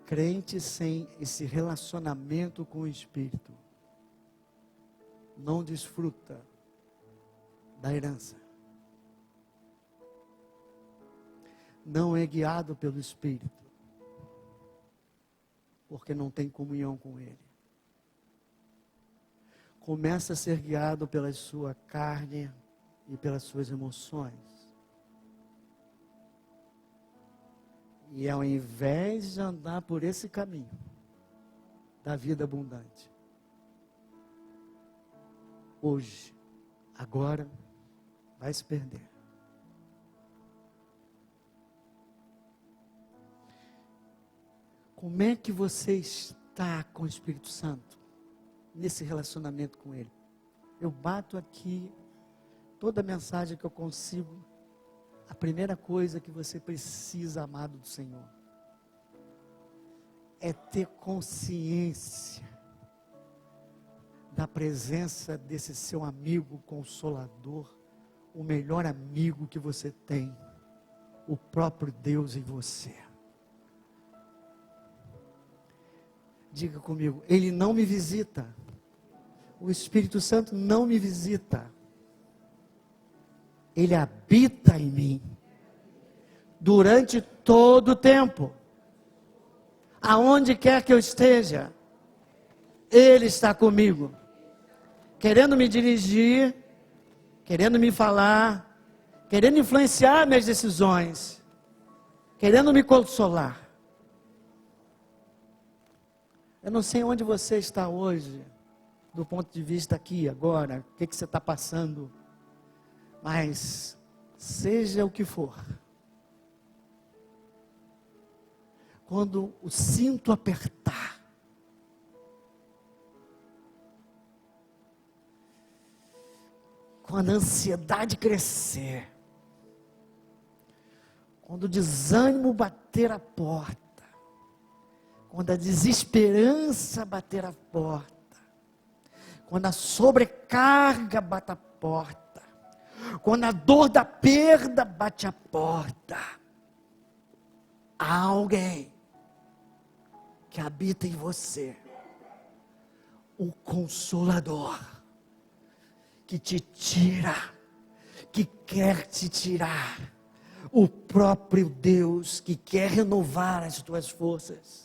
crente sem esse relacionamento com o Espírito não desfruta da herança, não é guiado pelo Espírito, porque não tem comunhão com Ele. Começa a ser guiado pela sua carne e pelas suas emoções. E ao invés de andar por esse caminho da vida abundante, hoje, agora, vai se perder. Como é que você está com o Espírito Santo? Nesse relacionamento com Ele. Eu bato aqui, toda mensagem que eu consigo, a primeira coisa que você precisa, amado do Senhor, é ter consciência da presença desse seu amigo consolador, o melhor amigo que você tem, o próprio Deus em você. Diga comigo, Ele não me visita. O Espírito Santo não me visita. Ele habita em mim. Durante todo o tempo. Aonde quer que eu esteja, Ele está comigo. Querendo me dirigir, querendo me falar, querendo influenciar minhas decisões, querendo me consolar. Eu não sei onde você está hoje, do ponto de vista aqui, agora, o que você está passando, mas seja o que for, quando o cinto apertar, quando a ansiedade crescer, quando o desânimo bater a porta, quando a desesperança bater a porta, quando a sobrecarga bate a porta, quando a dor da perda bate a porta, há alguém que habita em você, o Consolador, que te tira, que quer te tirar, o próprio Deus que quer renovar as tuas forças.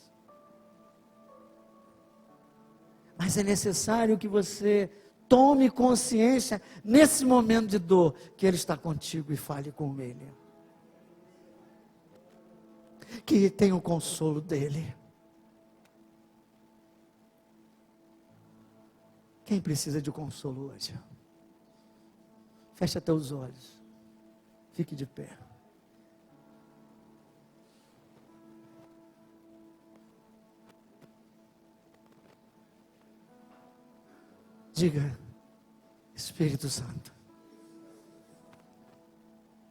Mas é necessário que você tome consciência, nesse momento de dor, que Ele está contigo e fale com Ele. Que tenha o consolo dEle. Quem precisa de consolo hoje? Fecha teus olhos. Fique de pé. Diga, Espírito Santo,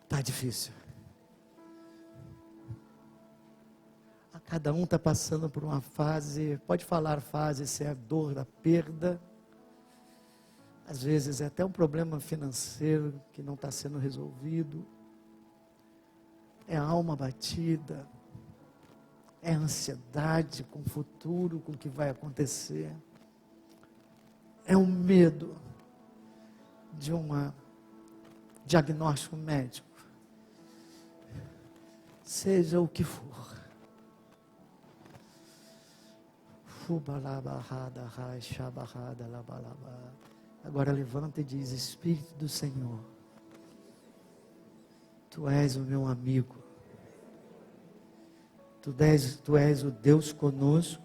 está difícil. Cada um está passando por uma fase, pode falar fase, se é a dor da perda, às vezes é até um problema financeiro que não está sendo resolvido, é a alma batida, é a ansiedade com o futuro, com o que vai acontecer, é um medo de um diagnóstico médico, seja o que for. Agora levanta e diz: Espírito do Senhor, Tu és o meu amigo, Tu és o Deus conosco,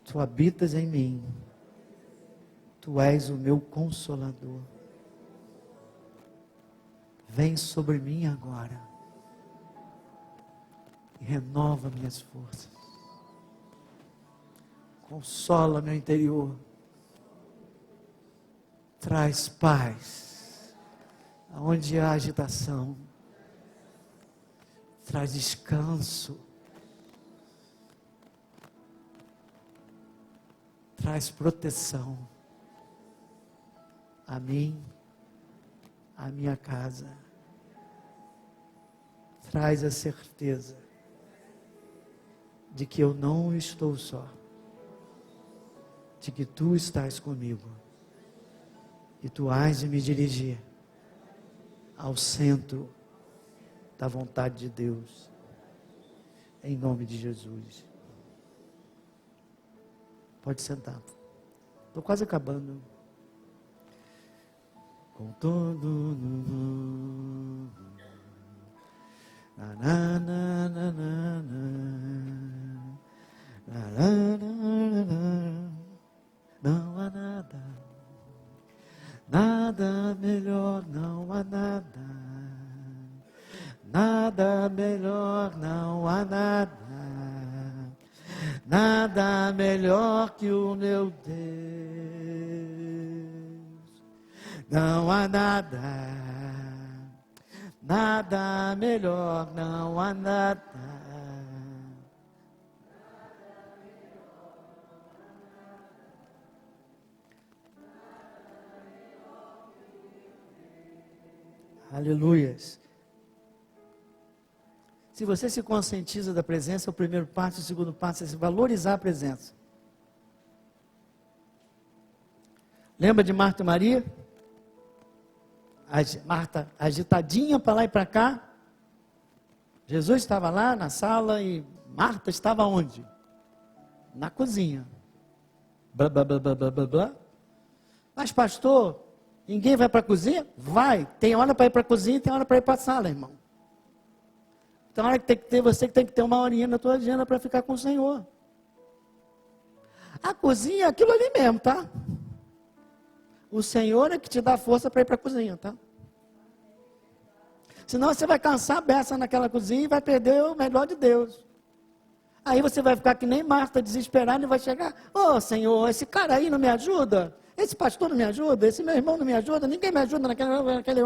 Tu habitas em mim, Tu és o meu consolador. Vem sobre mim agora e renova minhas forças. Consola meu interior. Traz paz aonde há agitação. Traz descanso. Traz proteção a mim, a minha casa. Traz a certeza de que eu não estou só, de que Tu estás comigo e Tu hás de me dirigir ao centro da vontade de Deus, em nome de Jesus. Pode sentar. Estou quase acabando. Com todo não há nada, nada melhor, não há nada, nada melhor, não há nada, nada melhor que o meu Deus, não há nada, nada melhor, não há nada. Aleluias. Se você se conscientiza da presença, o primeiro passo, o segundo passo é se valorizar a presença. Lembra de Marta e Maria? Marta agitadinha para lá e para cá. Jesus estava lá na sala e Marta estava onde? Na cozinha. Blá, blá, blá, blá, blá, blá. Mas pastor, ninguém vai para a cozinha? Vai. Tem hora para ir para a cozinha e tem hora para ir para a sala, irmão. Tem hora que tem que ter, você que tem que ter uma horinha na tua agenda para ficar com o Senhor. A cozinha é aquilo ali mesmo, tá? O Senhor é que te dá força para ir para a cozinha, tá? Senão você vai cansar a beça naquela cozinha e vai perder o melhor de Deus. Aí você vai ficar que nem Marta, desesperado, e vai chegar: ô Senhor, esse cara aí não me ajuda? Esse pastor não me ajuda? Esse meu irmão não me ajuda? Ninguém me ajuda naquele...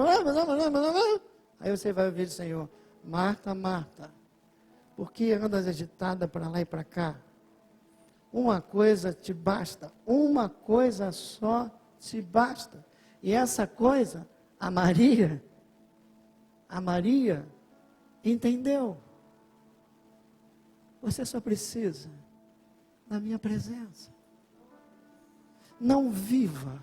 Aí você vai ouvir o Senhor: Marta, Marta, por que andas agitada para lá e para cá? Uma coisa te basta, uma coisa só te basta. E essa coisa, a Maria entendeu. Você só precisa da minha presença. Não viva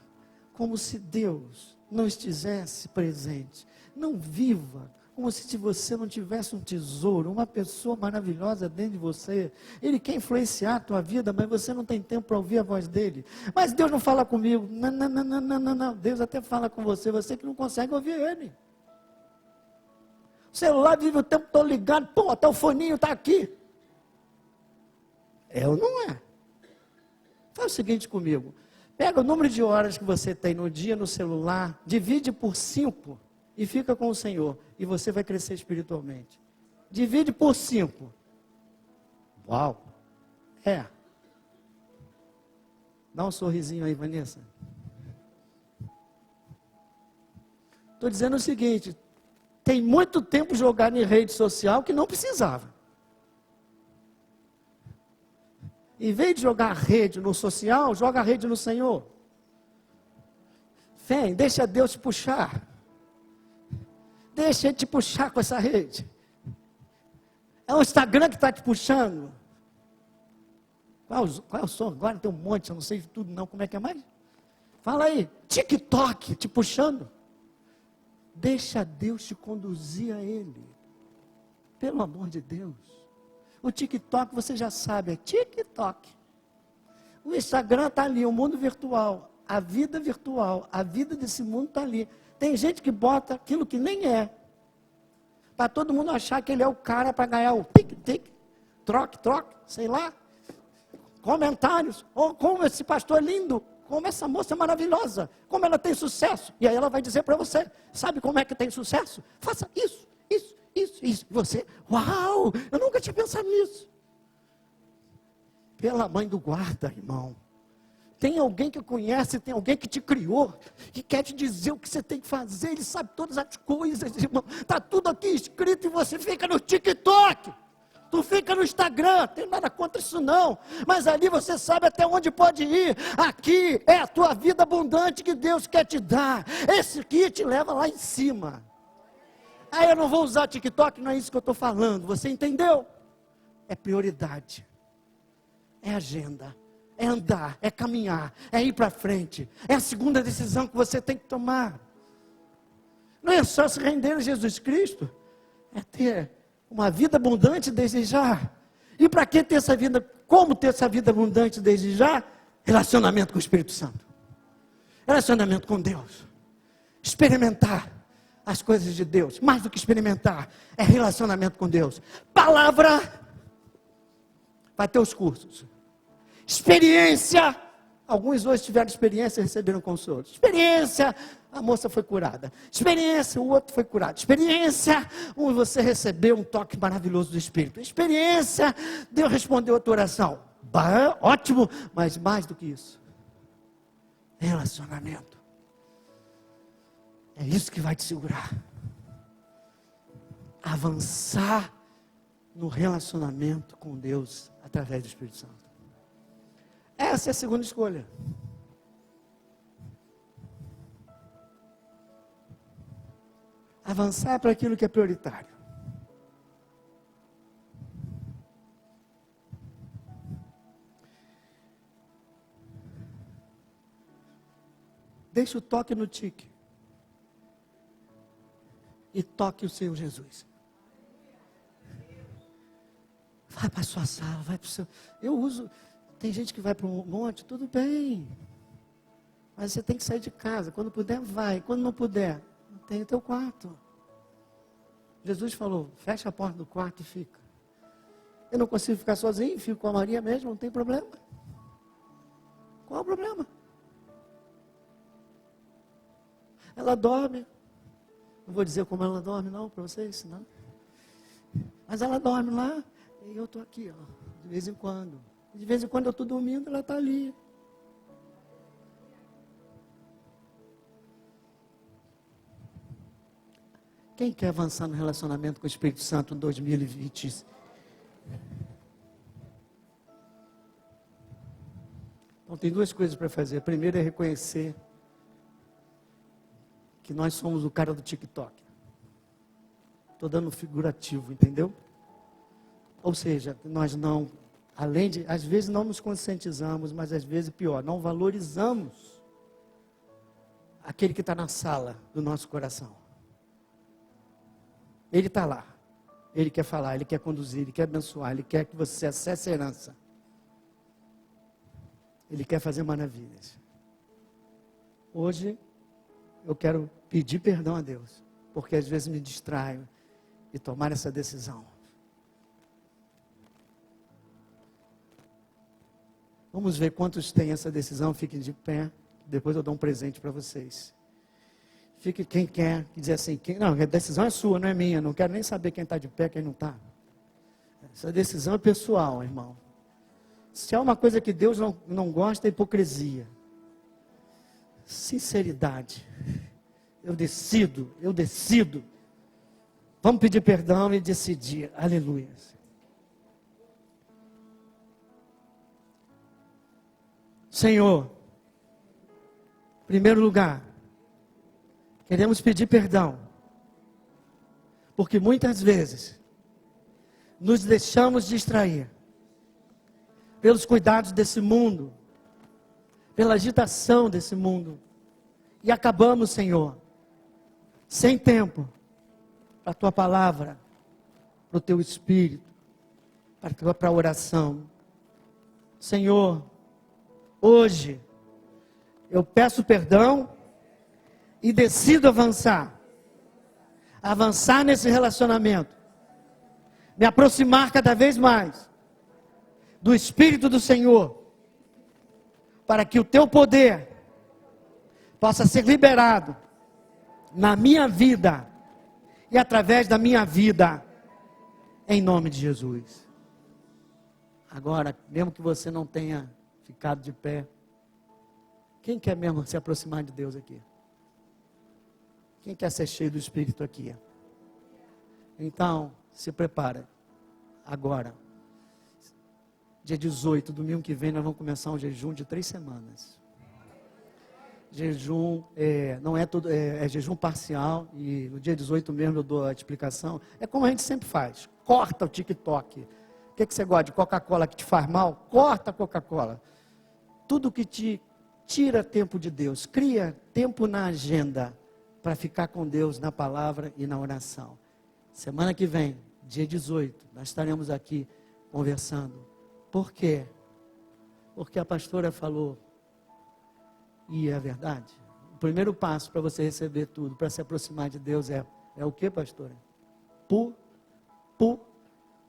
como se Deus não estivesse presente. Não viva como se você não tivesse um tesouro, uma pessoa maravilhosa dentro de você. Ele quer influenciar a tua vida, mas você não tem tempo para ouvir a voz dele. Mas Deus não fala comigo. Não. Deus até fala com você, você que não consegue ouvir ele. O celular vive o tempo todo ligado, pô, até o foninho está aqui. É ou não é? Faz o seguinte comigo. Pega o número de horas que você tem no dia no celular, divide por 5 e fica com o Senhor. E você vai crescer espiritualmente. Divide por 5. Uau! Dá um sorrisinho aí, Vanessa. Estou dizendo o seguinte, tem muito tempo jogado em rede social que não precisava. Em vez de jogar a rede no social, joga a rede no Senhor. Vem, deixa Deus te puxar. Deixa Ele te puxar com essa rede. É o Instagram que está te puxando. Qual é o som? Agora tem um monte, eu não sei de tudo não. Como é que é mais? Fala aí. TikTok te puxando. Deixa Deus te conduzir a Ele. Pelo amor de Deus. O TikTok, você já sabe, é TikTok. O Instagram está ali, o mundo virtual. A vida virtual, a vida desse mundo está ali. Tem gente que bota aquilo que nem é. Para todo mundo achar que ele é o cara para ganhar o tic-tic, troque, sei lá. Comentários. Oh, como esse pastor é lindo. Como essa moça é maravilhosa. Como ela tem sucesso. E aí ela vai dizer para você, sabe como é que tem sucesso? Faça isso. E você, uau, eu nunca tinha pensado nisso. Pela mãe do guarda, irmão. Tem alguém que conhece, tem alguém que te criou, que quer te dizer o que você tem que fazer, ele sabe todas as coisas, irmão. Está tudo aqui escrito e você fica no TikTok. Tu fica no Instagram, não tem nada contra isso não. Mas ali você sabe até onde pode ir. Aqui é a tua vida abundante que Deus quer te dar. Esse aqui te leva lá em cima. Aí eu não vou usar TikTok, não é isso que eu estou falando. Você entendeu? É prioridade. É agenda. É andar, é caminhar, é ir para frente. É a segunda decisão que você tem que tomar. Não é só se render a Jesus Cristo. É ter uma vida abundante desde já. E para que ter essa vida? Como ter essa vida abundante desde já? Relacionamento com o Espírito Santo. Relacionamento com Deus. Experimentar as coisas de Deus. Mais do que experimentar, é relacionamento com Deus. Palavra. Vai ter os cursos. Experiência. Alguns hoje tiveram experiência e receberam consolo. Experiência. A moça foi curada. Experiência, o outro foi curado. Experiência, você recebeu um toque maravilhoso do Espírito. Experiência, Deus respondeu a tua oração. Ótimo, mas mais do que isso. Relacionamento. É isso que vai te segurar. Avançar no relacionamento com Deus através do Espírito Santo. Essa é a segunda escolha. Avançar para aquilo que é prioritário. Deixa o toque no tique. E toque o Senhor Jesus. Vai para a sua sala, vai para o seu... Eu uso... Tem gente que vai para um monte, tudo bem. Mas você tem que sair de casa. Quando puder, vai. Quando não puder, tem o teu quarto. Jesus falou, fecha a porta do quarto e fica. Eu não consigo ficar sozinho, fico com a Maria mesmo, não tem problema. Qual é o problema? Ela dorme. Não vou dizer como ela dorme não, para vocês, não. Mas ela dorme lá, e eu estou aqui, ó, de vez em quando. De vez em quando eu estou dormindo, ela está ali. Quem quer avançar no relacionamento com o Espírito Santo em 2020? Então tem duas coisas para fazer. A primeira é reconhecer que nós somos o cara do TikTok. Estou dando um figurativo, entendeu? Ou seja, nós não... Além de, às vezes não nos conscientizamos, mas às vezes pior, não valorizamos aquele que está na sala do nosso coração. Ele está lá, ele quer falar, ele quer conduzir, ele quer abençoar, ele quer que você acesse a herança. Ele quer fazer maravilhas. Hoje, eu quero pedir perdão a Deus, porque às vezes me distraio de tomar essa decisão. Vamos ver quantos têm essa decisão. Fiquem de pé. Depois eu dou um presente para vocês. Fique quem quer, que dizer assim, não, a decisão é sua, não é minha. Não quero nem saber quem está de pé, quem não está. Essa decisão é pessoal, irmão. Se há uma coisa que Deus não gosta, é hipocrisia. Sinceridade. Eu decido. Vamos pedir perdão e decidir. Aleluia. Senhor, em primeiro lugar, queremos pedir perdão, porque muitas vezes nos deixamos distrair pelos cuidados desse mundo, pela agitação desse mundo, e acabamos, Senhor, sem tempo para a Tua palavra, para o Teu Espírito, para a oração. Senhor, hoje eu peço perdão e decido avançar nesse relacionamento, me aproximar cada vez mais do Espírito do Senhor, para que o Teu poder possa ser liberado na minha vida e através da minha vida, em nome de Jesus. Agora, mesmo que você não tenha ficado de pé, quem quer mesmo se aproximar de Deus aqui? Quem quer ser cheio do Espírito aqui? Então, se prepara. Agora, dia 18, domingo que vem, nós vamos começar um jejum de 3 semanas. Jejum, não é tudo, é jejum parcial, e no dia 18 mesmo eu dou a explicação. É como a gente sempre faz, corta o TikTok. O que você gosta de Coca-Cola que te faz mal? Corta a Coca-Cola. Tudo que te tira tempo de Deus, cria tempo na agenda, para ficar com Deus na palavra e na oração. Semana que vem, dia 18, nós estaremos aqui conversando. Por quê? Porque a pastora falou, e é verdade. O primeiro passo para você receber tudo, para se aproximar de Deus é o que, pastora?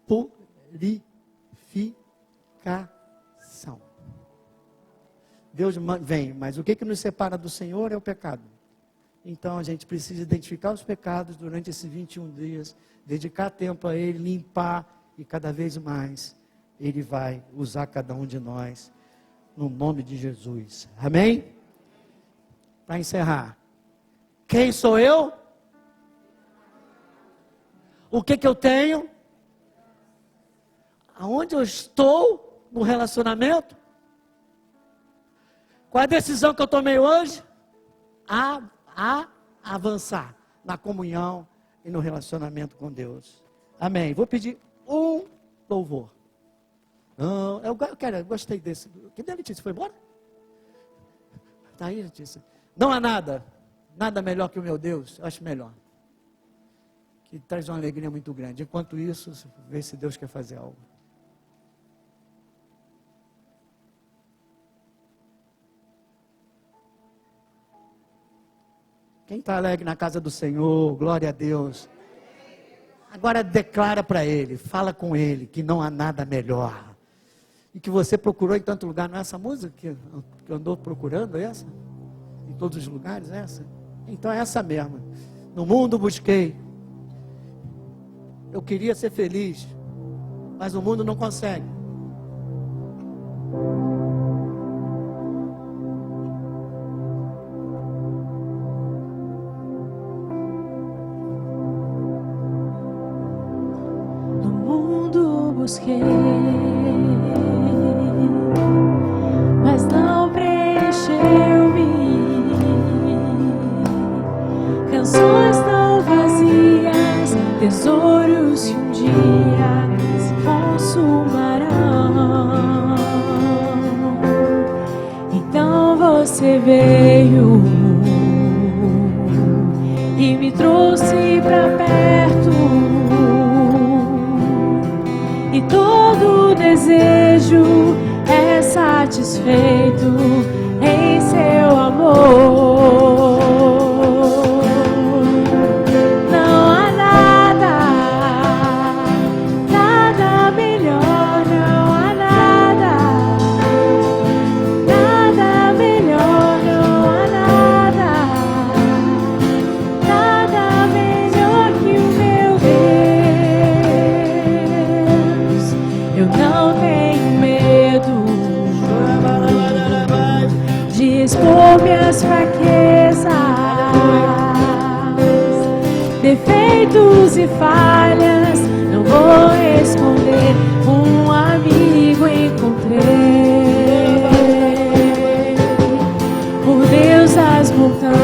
Purificação. Deus vem, mas o que nos separa do Senhor é o pecado. Então a gente precisa identificar os pecados durante esses 21 dias, dedicar tempo a Ele, limpar, e cada vez mais Ele vai usar cada um de nós, no nome de Jesus. Amém? Para encerrar, quem sou eu? O que eu tenho? Aonde eu estou no relacionamento? Qual a decisão que eu tomei hoje? A avançar na comunhão e no relacionamento com Deus. Amém. Vou pedir um louvor. Eu gostei desse. Cadê a Letícia? Foi embora? Está aí, Letícia. Não há nada melhor que o meu Deus. Eu acho melhor. Que traz uma alegria muito grande. Enquanto isso, vê se Deus quer fazer algo. Quem está alegre na casa do Senhor, glória a Deus. Agora declara para Ele, fala com Ele, que não há nada melhor. E que você procurou em tanto lugar, não é essa música que andou procurando, é essa? Em todos os lugares, é essa? Então é essa mesmo. No mundo busquei. Eu queria ser feliz, mas o mundo não consegue. Busquei, mas não preencheu-me. Canções tão vazias, tesouros que um dia se consumarão. Então você veio e me trouxe pra perto. E todo desejo é satisfeito em seu amor. Não há nada melhor, não há defeitos e falhas, não vou esconder, um amigo encontrei. O Deus das montanhas,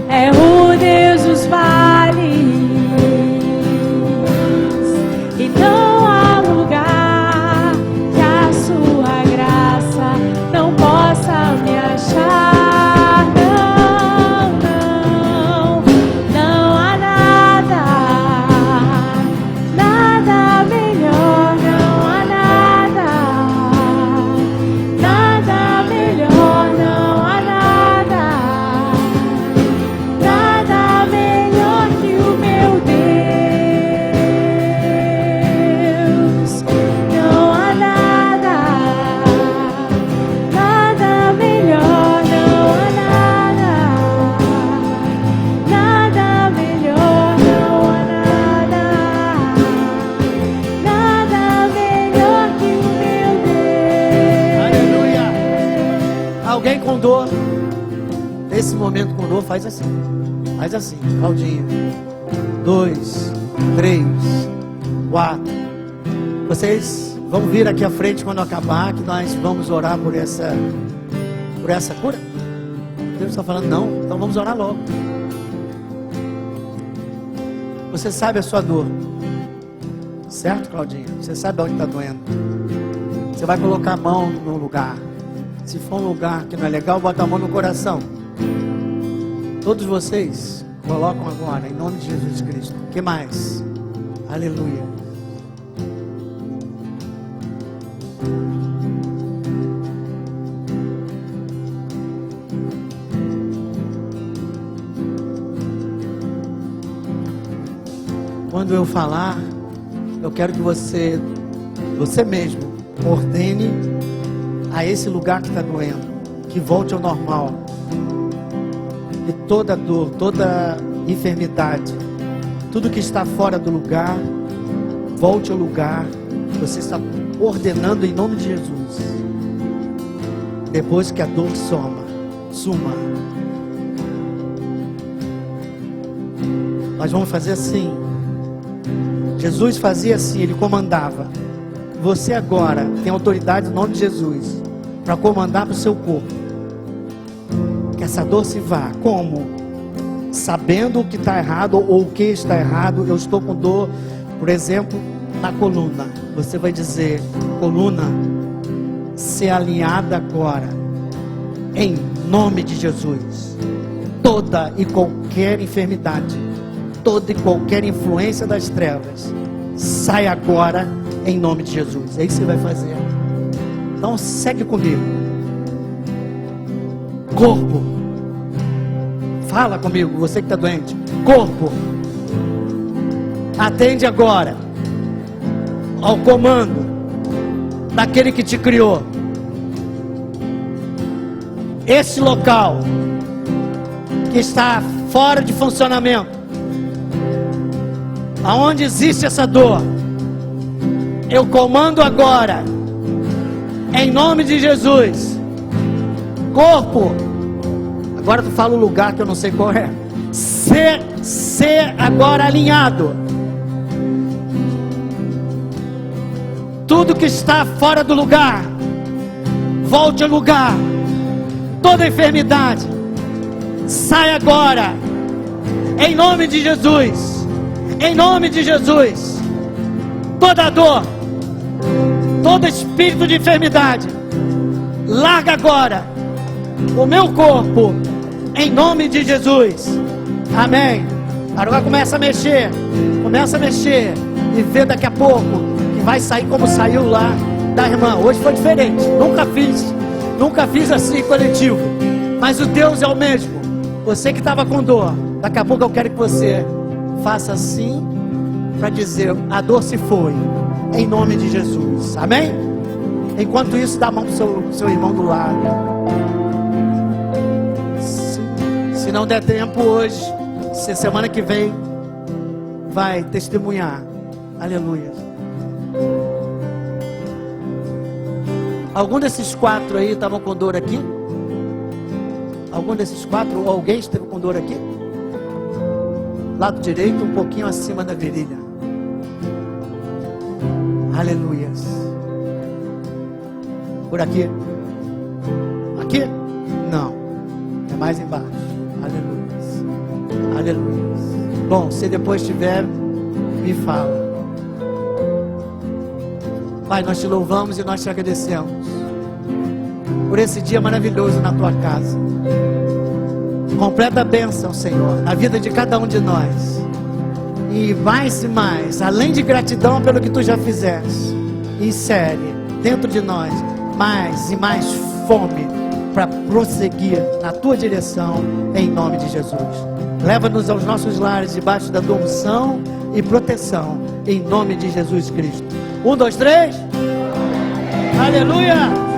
é o Deus dos vales, e não há lugar que a sua graça não possa me achar. Não há nada, nada melhor, não há nada, nada melhor, não há nada, nada melhor que o meu Deus. Não há nada, nada melhor, não há nada, nada melhor, não há nada, nada melhor que o meu Deus. Aleluia. Alguém com dor, nesse momento com dor, faz assim. Faz assim, Claudinho. 2, 3, 4. Vocês vão vir aqui à frente quando acabar, que nós vamos orar por essa cura. Deus está falando, não, então vamos orar logo. Você sabe a sua dor, certo, Claudinho? Você sabe onde está doendo. Você vai colocar a mão no lugar. Se for um lugar que não é legal, bota a mão no coração. Todos vocês colocam agora, em nome de Jesus Cristo. O que mais? Aleluia. Quando eu falar, eu quero que você mesmo, ordene a esse lugar que está doendo, que volte ao normal. E toda dor, toda enfermidade, tudo que está fora do lugar, volte ao lugar. Você está ordenando em nome de Jesus. Depois que a dor suma. Nós vamos fazer assim. Jesus fazia assim, ele comandava. Você agora tem autoridade no nome de Jesus para comandar para o seu corpo. Que essa dor se vá. Como? Sabendo o que está errado ou o que está errado. Eu estou com dor, por exemplo, na coluna. Você vai dizer, coluna, ser alinhada agora, em nome de Jesus. Toda e qualquer enfermidade, toda e qualquer influência das trevas, sai agora, em nome de Jesus. É isso que você vai fazer. Então segue comigo. Corpo, fala comigo, você que está doente. Corpo, atende agora ao comando daquele que te criou. Esse local que está fora de funcionamento, aonde existe essa dor, eu comando agora, em nome de Jesus. Corpo, agora tu fala o lugar que eu não sei qual é. Ser agora alinhado. Tudo que está fora do lugar, volte ao lugar. Toda enfermidade, sai agora, em nome de Jesus. Em nome de Jesus. Toda dor, todo espírito de enfermidade, larga agora o meu corpo, em nome de Jesus. Amém. Agora começa a mexer e vê daqui a pouco que vai sair como saiu lá da irmã. Hoje foi diferente, nunca fiz assim coletivo, mas o Deus é o mesmo. Você que estava com dor, daqui a pouco eu quero que você faça assim, para dizer, a dor se foi, em nome de Jesus. Amém? Enquanto isso, dá a mão para o seu irmão do lado. Se não der tempo hoje, se semana que vem vai testemunhar. Aleluia. Algum desses 4 aí estavam com dor aqui? Algum desses 4 ou alguém esteve com dor aqui? Lado direito, um pouquinho acima da virilha. Aleluias. Por aqui? Aqui? Não. É mais embaixo. Aleluias. Aleluias. Bom, se depois tiver, me fala. Pai, nós te louvamos e nós te agradecemos por esse dia maravilhoso na tua casa. Completa a bênção, Senhor, na vida de cada um de nós. E mais, além de gratidão pelo que tu já fizeste, insere dentro de nós mais e mais fome para prosseguir na tua direção, em nome de Jesus. Leva-nos aos nossos lares debaixo da tua unção e proteção, em nome de Jesus Cristo. 1, 2, 3. Aleluia.